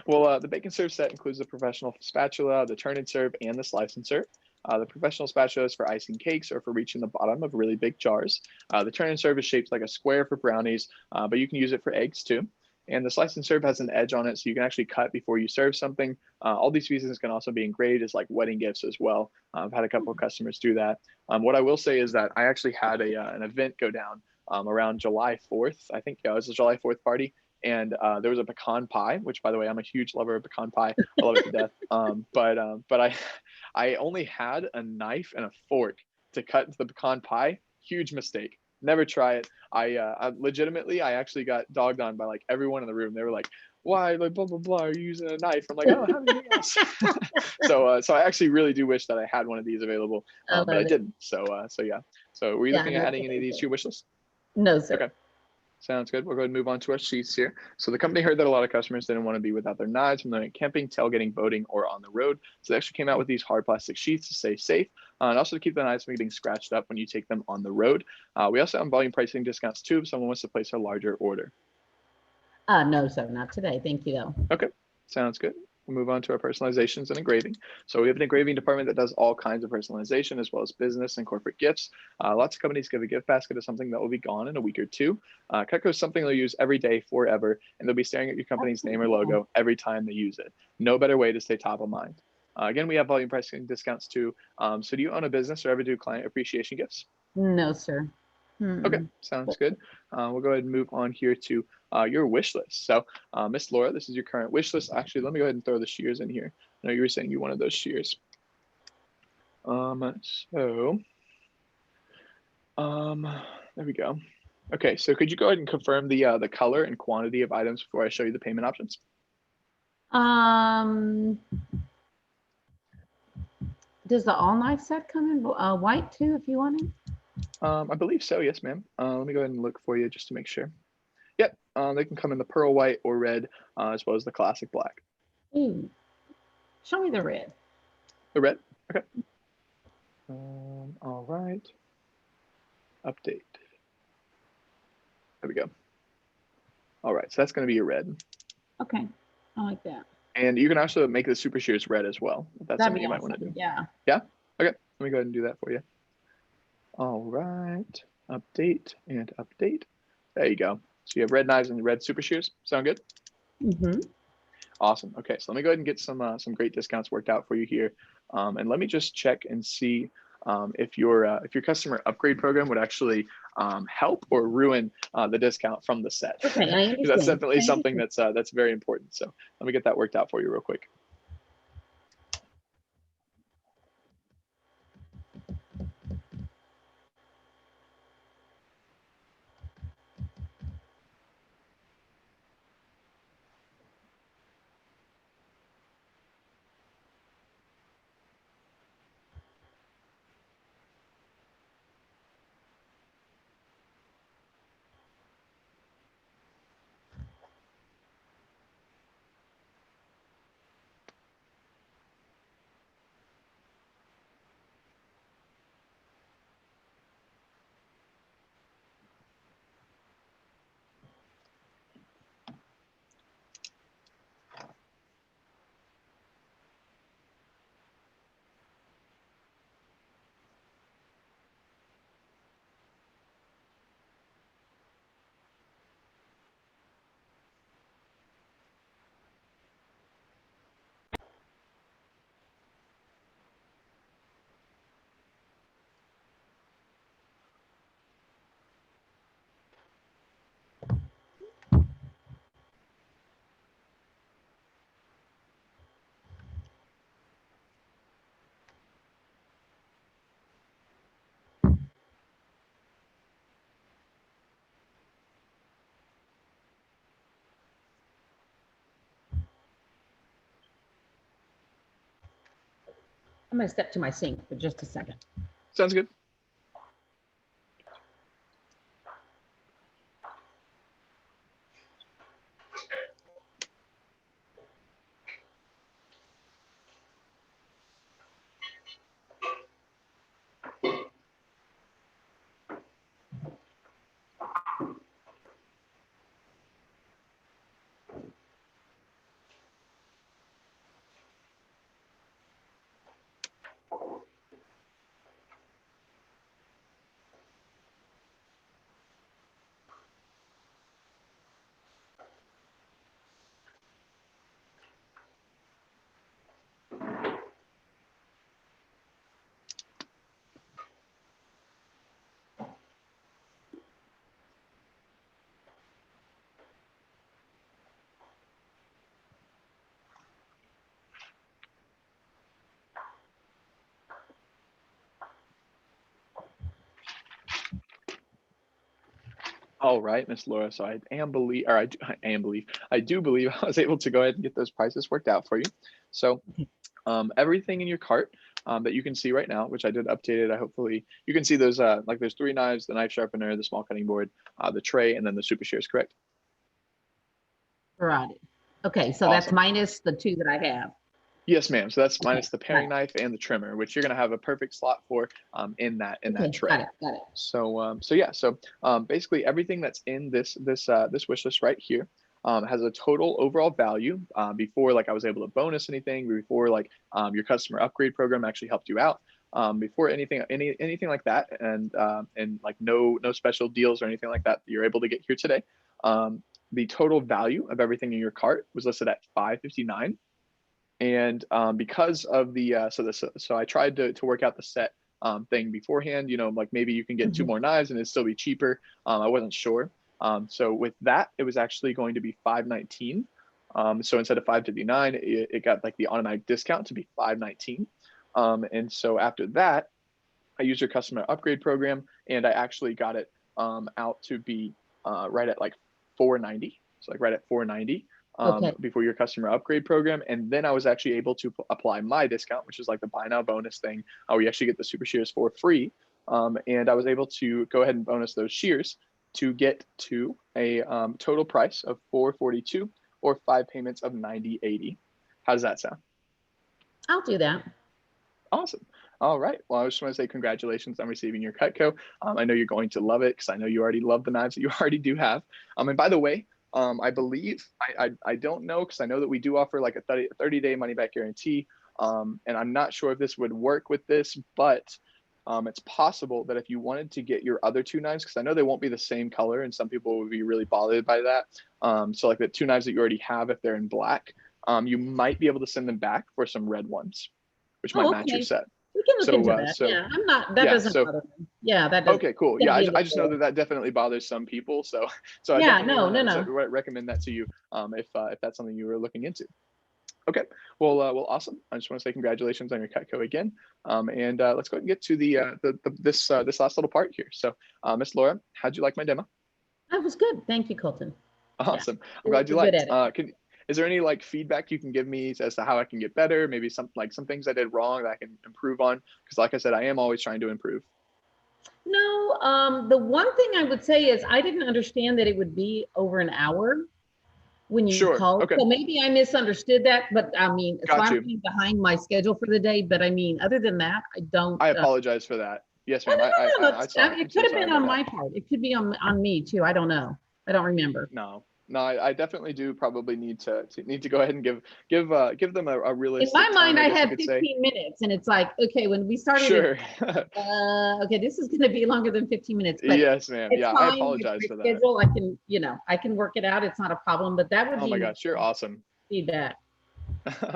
Well, the bake and serve set includes the professional spatula, the turn and serve, and the slice and serve. The professional spatula is for icing cakes or for reaching the bottom of really big jars. The turn and serve is shaped like a square for brownies, but you can use it for eggs too. And the slice and serve has an edge on it, so you can actually cut before you serve something. All these pieces can also be engraved as like wedding gifts as well. I've had a couple of customers do that. What I will say is that I actually had an event go down around July 4th. I think it was a July 4th party. And there was a pecan pie, which, by the way, I'm a huge lover of pecan pie. I love it to death. But I only had a knife and a fork to cut the pecan pie. Huge mistake. Never try it. I legitimately, I actually got dogged on by like everyone in the room. They were like, "Why, like blah blah blah? Are you using a knife?" I'm like, "I don't have anything else." So I actually really do wish that I had one of these available, but I didn't. So yeah. So were you looking at adding any of these to your wish list? No, sir. Okay. Sounds good. We'll go ahead and move on to our sheaths here. So the company heard that a lot of customers didn't want to be without their knives when they're camping, tailgating, boating, or on the road. So they actually came out with these hard plastic sheaths to stay safe and also to keep the knives from getting scratched up when you take them on the road. We also have volume pricing discounts too if someone wants to place a larger order. No, sir, not today. Thank you, though. Okay, sounds good. We'll move on to our personalizations and engraving. So we have an engraving department that does all kinds of personalization as well as business and corporate gifts. Lots of companies give a gift basket of something that will be gone in a week or two. Cutco is something they'll use every day forever, and they'll be staring at your company's name or logo every time they use it. No better way to stay top of mind. Again, we have volume pricing discounts too. So do you own a business or ever do client appreciation gifts? No, sir. Okay, sounds good. We'll go ahead and move on here to your wish list. So, Miss Laura, this is your current wish list. Actually, let me go ahead and throw the shears in here. I know you were saying you wanted those shears. There we go. Okay, so could you go ahead and confirm the color and quantity of items before I show you the payment options? Does the all knife set come in white too, if you want it? I believe so. Yes, ma'am. Let me go ahead and look for you just to make sure. Yep, they can come in the pearl white or red, as well as the classic black. Ooh. Show me the red. The red? Okay. All right. Update. There we go. All right, so that's going to be your red. Okay, I like that. And you can also make the super shears red as well, if that's That'd something be you might want to awesome. do. Yeah. Yeah? Okay, let me go ahead and do that for you. All right, update and update. There you go. So you have red knives and red super shears. Sound good? Mm-hmm. Awesome. Okay, so let me go ahead and get some great discounts worked out for you here, and let me just check and see if your customer upgrade program would actually help or ruin the discount from the set. Okay, I Because that's understand. definitely I something understand. that's very important. So let me get that worked out for you real quick. I'm gonna step to my sink for just a second. Sounds good. All right, Miss Laura. So I do believe I was able to go ahead and get those prices worked out for you. So everything in your cart that you can see right now, which I did update it. I hopefully you can see those like there's 3 knives, the knife sharpener, the small cutting board, the tray, and then the super shears. Correct? Got it. Okay, so that's Awesome. minus the 2 that I have. Yes, ma'am. So that's minus the got paring it. knife and the trimmer, which you're going to have a perfect slot for in that Okay, tray. got it. So yeah. So basically everything that's in this wish list right here has a total overall value before like I was able to bonus anything, before like your customer upgrade program actually helped you out. Before anything like that, and like no special deals or anything like that you're able to get here today. The total value of everything in your cart was listed at $559. And because of the so I tried to work out the set thing beforehand, like maybe you can get 2 more knives and it'd still be cheaper. I wasn't sure. So with that, it was actually going to be $519. So instead of $559, it got like the automatic discount to be $519. And so after that, I used your customer upgrade program and I actually got it out to be right at like $490. So like right at $490 Okay. before your customer upgrade program. And then I was actually able to apply my discount, which is like the buy now bonus thing. We actually get the super shears for free. And I was able to go ahead and bonus those shears to get to a total price of $442 or 5 payments of $90.80. How does that sound? I'll do that. Awesome. All right. Well, I just want to say congratulations on receiving your Cutco. I know you're going to love it because I know you already love the knives that you already do have. And by the way, I believe, I don't know, because I know that we do offer like a 30-day money back guarantee. And I'm not sure if this would work with this, but it's possible that if you wanted to get your other two knives, because I know they won't be the same color and some people would be really bothered by that. So like the two knives that you already have, if they're in black, you might be able to send them back for some red ones, which might match your set. We can look So, into that. so Yeah, I'm not, that yeah, doesn't so bother me. Yeah, that doesn't. okay, cool. Yeah, I just know that that definitely bothers some people. So I Yeah, definitely no. recommend that to you if that's something you were looking into. Okay, well, awesome. I just want to say congratulations on your Cutco again, and let's go ahead and get to this last little part here. So, Miss Laura, how'd you like my demo? That was good. Thank you, Colton. Awesome. Yeah, I'm glad you good liked. at it. Is there any like feedback you can give me as to how I can get better? Maybe some things I did wrong that I can improve on? Because like I said, I am always trying to improve. No, the one thing I would say is I didn't understand that it would be over an hour when you Sure. called. Okay. So maybe I misunderstood that, but I mean, so Got I'm you. being behind my schedule for the day, but I mean, other than that, I don't. I apologize for that. Yes, No, ma'am. no, I'm it so could have sorry been about on that. my part. It could be on me too. I don't know. I don't remember. No, I definitely do probably need to go ahead and give them a In realistic my mind, time, I I guess you had could 15 say. minutes, and it's like, okay, when we started, Sure. okay, this is going to be longer than 15 minutes, but Yes, ma'am. it's Yeah, fine. I apologize for My that. schedule, I can work it out. It's not a problem, but that would Oh be my gosh, you're awesome. feedback.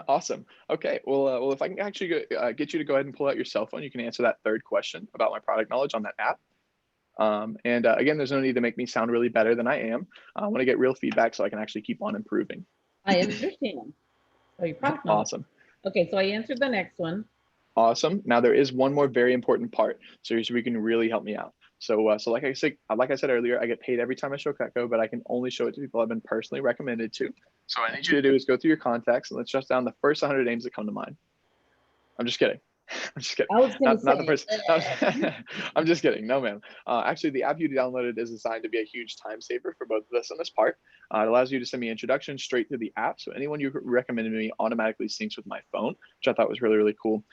Awesome. Okay. Well, if I can actually get you to go ahead and pull out your cell phone, you can answer that third question about my product knowledge on that app. And again, there's no need to make me sound really better than I am. I want to get real feedback so I can actually keep on improving. I understand. So your product knowledge. Awesome. Okay, so I answered the next one. Awesome. Now there is one more very important part, so you can really help me out. So like I said earlier, I get paid every time I show Cutco, but I can only show it to people I've been personally recommended to. So what I need you to do is go through your contacts and let's jot down the first 100 names that come to mind. I'm just kidding. I'm just kidding. I was going to say. Not the first. I'm just kidding. No, ma'am. Actually, the app you downloaded is designed to be a huge time saver for both of us on this part. It allows you to send me introductions straight through the app. So anyone you recommended me automatically syncs with my phone, which I thought was really, really cool.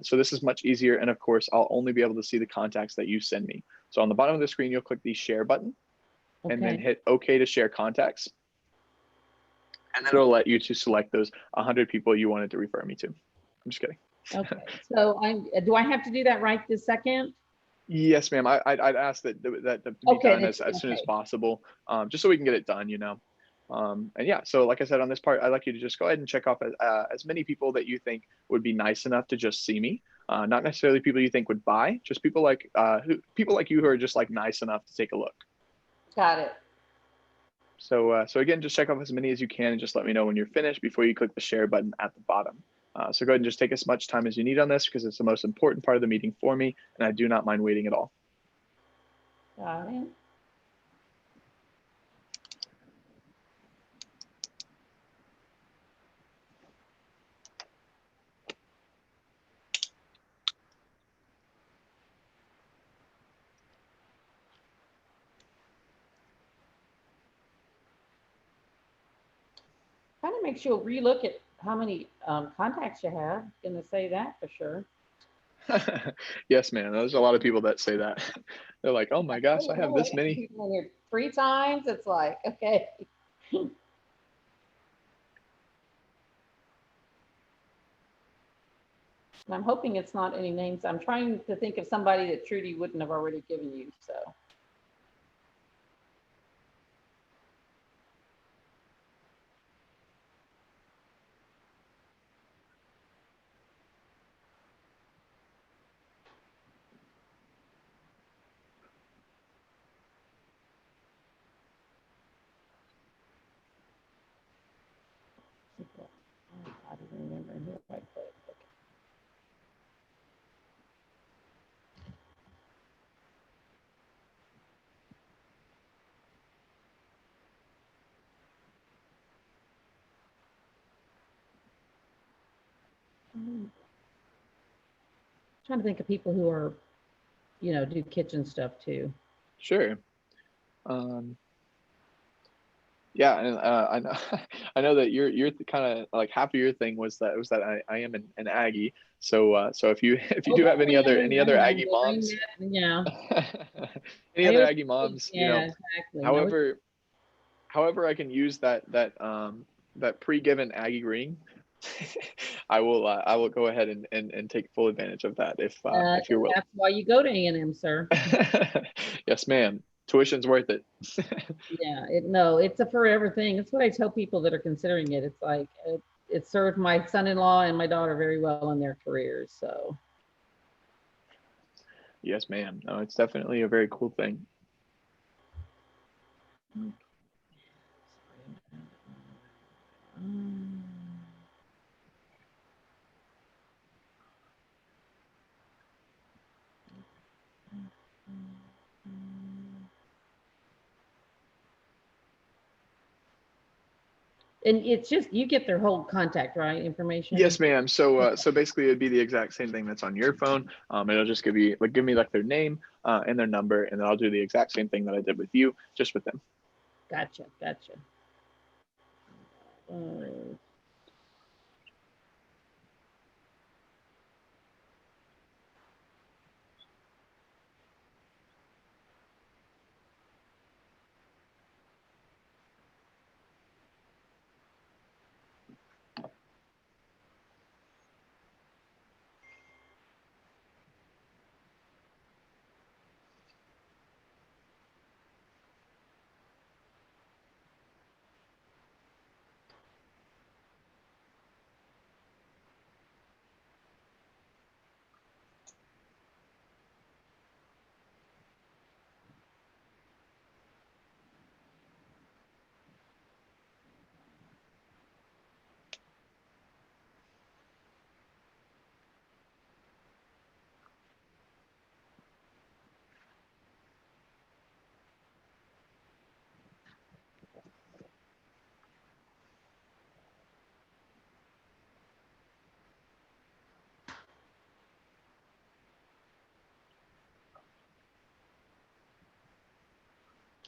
So this is much easier. And of course, I'll only be able to see the contacts that you send me. So on the bottom of the screen, you'll click the share button and then hit OK to share contacts. And then it'll let you to select those 100 people you wanted to refer me to. I'm just kidding. Okay, so do I have to do that right this second? Yes, ma'am. I'd ask that be done as soon as possible, just so we can get it done, you know. And yeah, so like I said on this part, I'd like you to just go ahead and check off as many people that you think would be nice enough to just see me. Not necessarily people you think would buy, just people like you who are just like nice enough to take a look. Got it. So again, just check off as many as you can and just let me know when you're finished before you click the share button at the bottom. So go ahead and just take as much time as you need on this because it's the most important part of the meeting for me, and I do not mind waiting at all. Got it. Kind of makes you relook at how many contacts you have. Going to say that for sure. Yes, man. There's a lot of people that say that. They're like, oh my gosh, I have this many. When you're 3 times, it's like, okay. I'm hoping it's not any names. I'm trying to think of somebody that Trudy wouldn't have already given you, so. I don't remember who I put. Okay. Trying to think of people who are, do kitchen stuff too. Sure. Yeah, and I know that you're kind of like half of your thing was that I am an Aggie. So if you do have any other Aggie moms, yeah, any other Aggie moms, yeah, exactly. however however I can use that pre-given Aggie ring, I will go ahead and take full advantage of that if you're willing. That's why you go to A&M, sir. Yes, ma'am. Tuition's worth it. Yeah, no, it's a forever thing. It's what I tell people that are considering it. It's like it served my son-in-law and my daughter very well in their careers. So Yes, ma'am. No, it's definitely a very cool thing. And it's just you get their whole contact, right? Information. Yes, ma'am. So so basically it'd be the exact same thing that's on your phone. It'll just give me like their name and their number, and then I'll do the exact same thing that I did with you, just with them. Gotcha.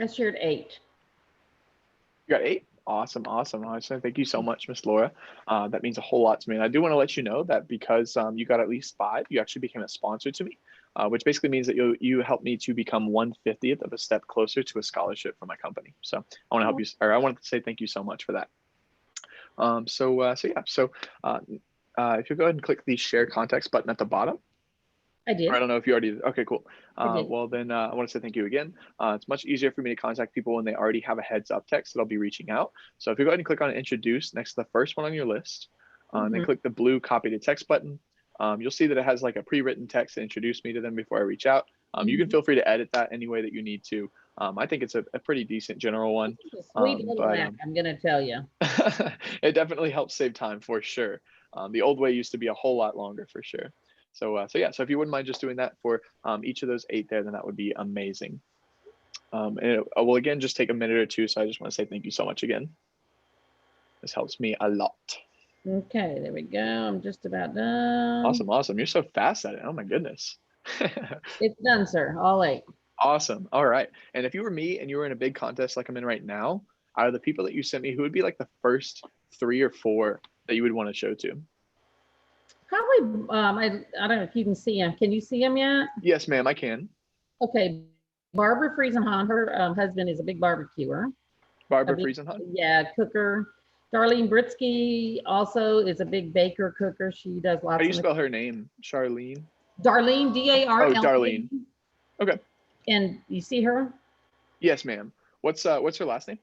I shared 8. You got 8? Awesome. Awesome. Thank you so much, Miss Laura. That means a whole lot to me. And I do want to let you know that because you got at least 5, you actually became a sponsor to me, which basically means that you helped me to become 1/50th of a step closer to a scholarship for my company. So I want to help you, or I wanted to say thank you so much for that. So if you go ahead and click the share contacts button at the bottom. I did. Or I don't know if you already did. Okay, cool. Well, then I want to say thank you again. It's much easier for me to contact people when they already have a heads up text that I'll be reaching out. So if you go ahead and click on introduce next to the first one on your list, then click the blue copy to text button. You'll see that it has like a pre-written text to introduce me to them before I reach out. You can feel free to edit that any way that you need to. I think it's a pretty decent general one. Sweet little app, I'm going to tell you. It definitely helps save time for sure. The old way used to be a whole lot longer for sure. So if you wouldn't mind just doing that for each of those 8 there, then that would be amazing. And it will again just take a minute or two. So I just want to say thank you so much again. This helps me a lot. Okay, there we go. I'm just about done. Awesome. You're so fast at it. Oh my goodness. It's done, sir. All 8. Awesome. All right. And if you were me and you were in a big contest like I'm in right now, out of the people that you sent me, who would be like the first 3 or 4 that you would want to show to? Probably, I don't know if you can see him. Can you see him yet? Yes, ma'am, I can. Okay. Barbara Friesenhahn, her husband is a big barbecuer. Barbara Friesenhahn? Yeah, cooker. Darlene Britsky also is a big baker, cooker. She does lots of. How do you spell her name? Charlene? Darlene, D-A-R-L-E. Oh, Darlene. Okay. And you see her? Yes, ma'am. What's her last name?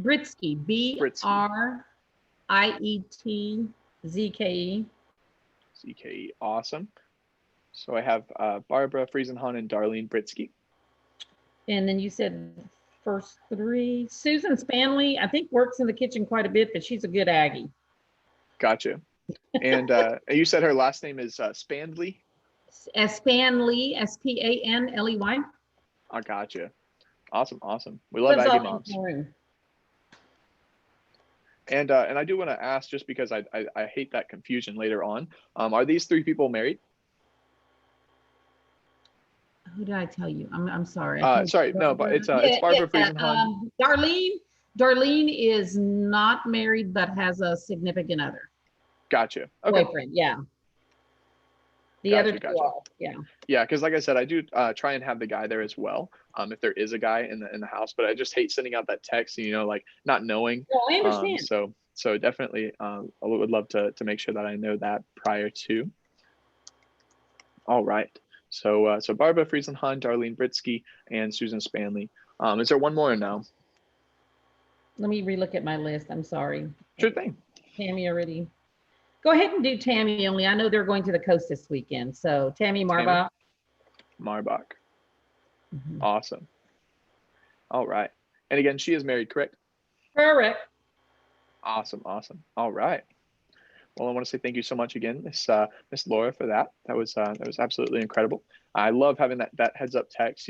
Britsky, B-R-I-E-T. ZKE. ZKE, awesome. So I have Barbara Friesenhahn and Darlene Britsky. And then you said first 3. Susan Spanley, I think works in the kitchen quite a bit, but she's a good Aggie. Gotcha. And you said her last name is Spandley? Spanley, S-P-A-N-L-E-Y. I gotcha. Awesome. We love Aggie moms. And I do want to ask, just because I hate that confusion later on, are these 3 people married? Who did I tell you? I'm sorry. Sorry, no, but it's Barbara Friesenhahn. Darlene is not married, but has a significant other. Gotcha. Okay. Boyfriend, yeah. The other 2 are, yeah. Yeah, because like I said, I do try and have the guy there as well. if there is a guy in the house. But I just hate sending out that text, like not knowing. Well, I understand. So definitely, I would love to make sure that I know that prior to. All right. So Barbara Friesenhunt, Darlene Britsky, and Susan Spanley. Is there one more now? Let me relook at my list. I'm sorry. Sure thing. Tammy already. Go ahead and do Tammy only. I know they're going to the coast this weekend. So Tammy Marbach. Marbach. Awesome. All right. And again, she is married, correct? Correct. Awesome. All right. Well, I want to say thank you so much again, Miss Laura, for that. That was absolutely incredible. I love having that heads up text.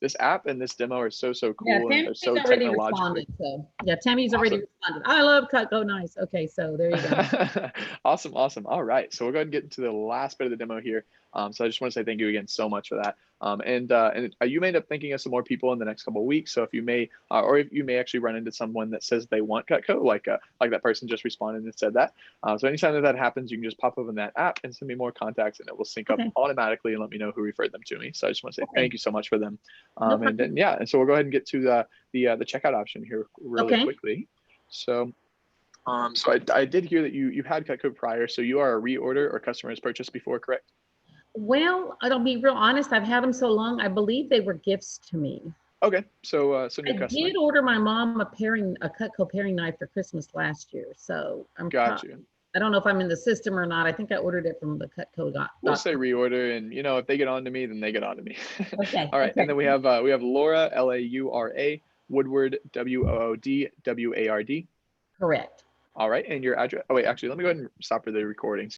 This app and this demo are so cool. Yeah, and they're Tammy's so already technologically. responded. So yeah, Tammy's already responded. I love Cutco. Nice. Okay, so there you go. Awesome. All right. So we'll go ahead and get into the last bit of the demo here. So I just want to say thank you again so much for that. And you may end up thinking of some more people in the next couple of weeks. So if you may, or if you may actually run into someone that says they want Cutco, like that person just responded and said that. So anytime that happens, you can just pop open that app and send me more contacts, and it will sync up automatically and let me know who referred them to me. So I just want to say thank you so much for them. And then and so we'll go ahead and get to the checkout option here really quickly. So. So I did hear that you had Cutco prior, so you are a reorder or customer has purchased before, correct? Well, I'll be real honest. I've had them so long. I believe they were gifts to me. Okay, so new customer. I did order my mom a Cutco paring knife for Christmas last year, so got you. I don't know if I'm in the system or not. I think I ordered it from the Cutco. We'll say reorder, and if they get on to me, then they get on to me. Okay. All right, and then we have Laura, Laura, Woodward, Wood, Ward. Correct. All right, and your address. Oh wait, actually, let me go ahead and stop for the recording.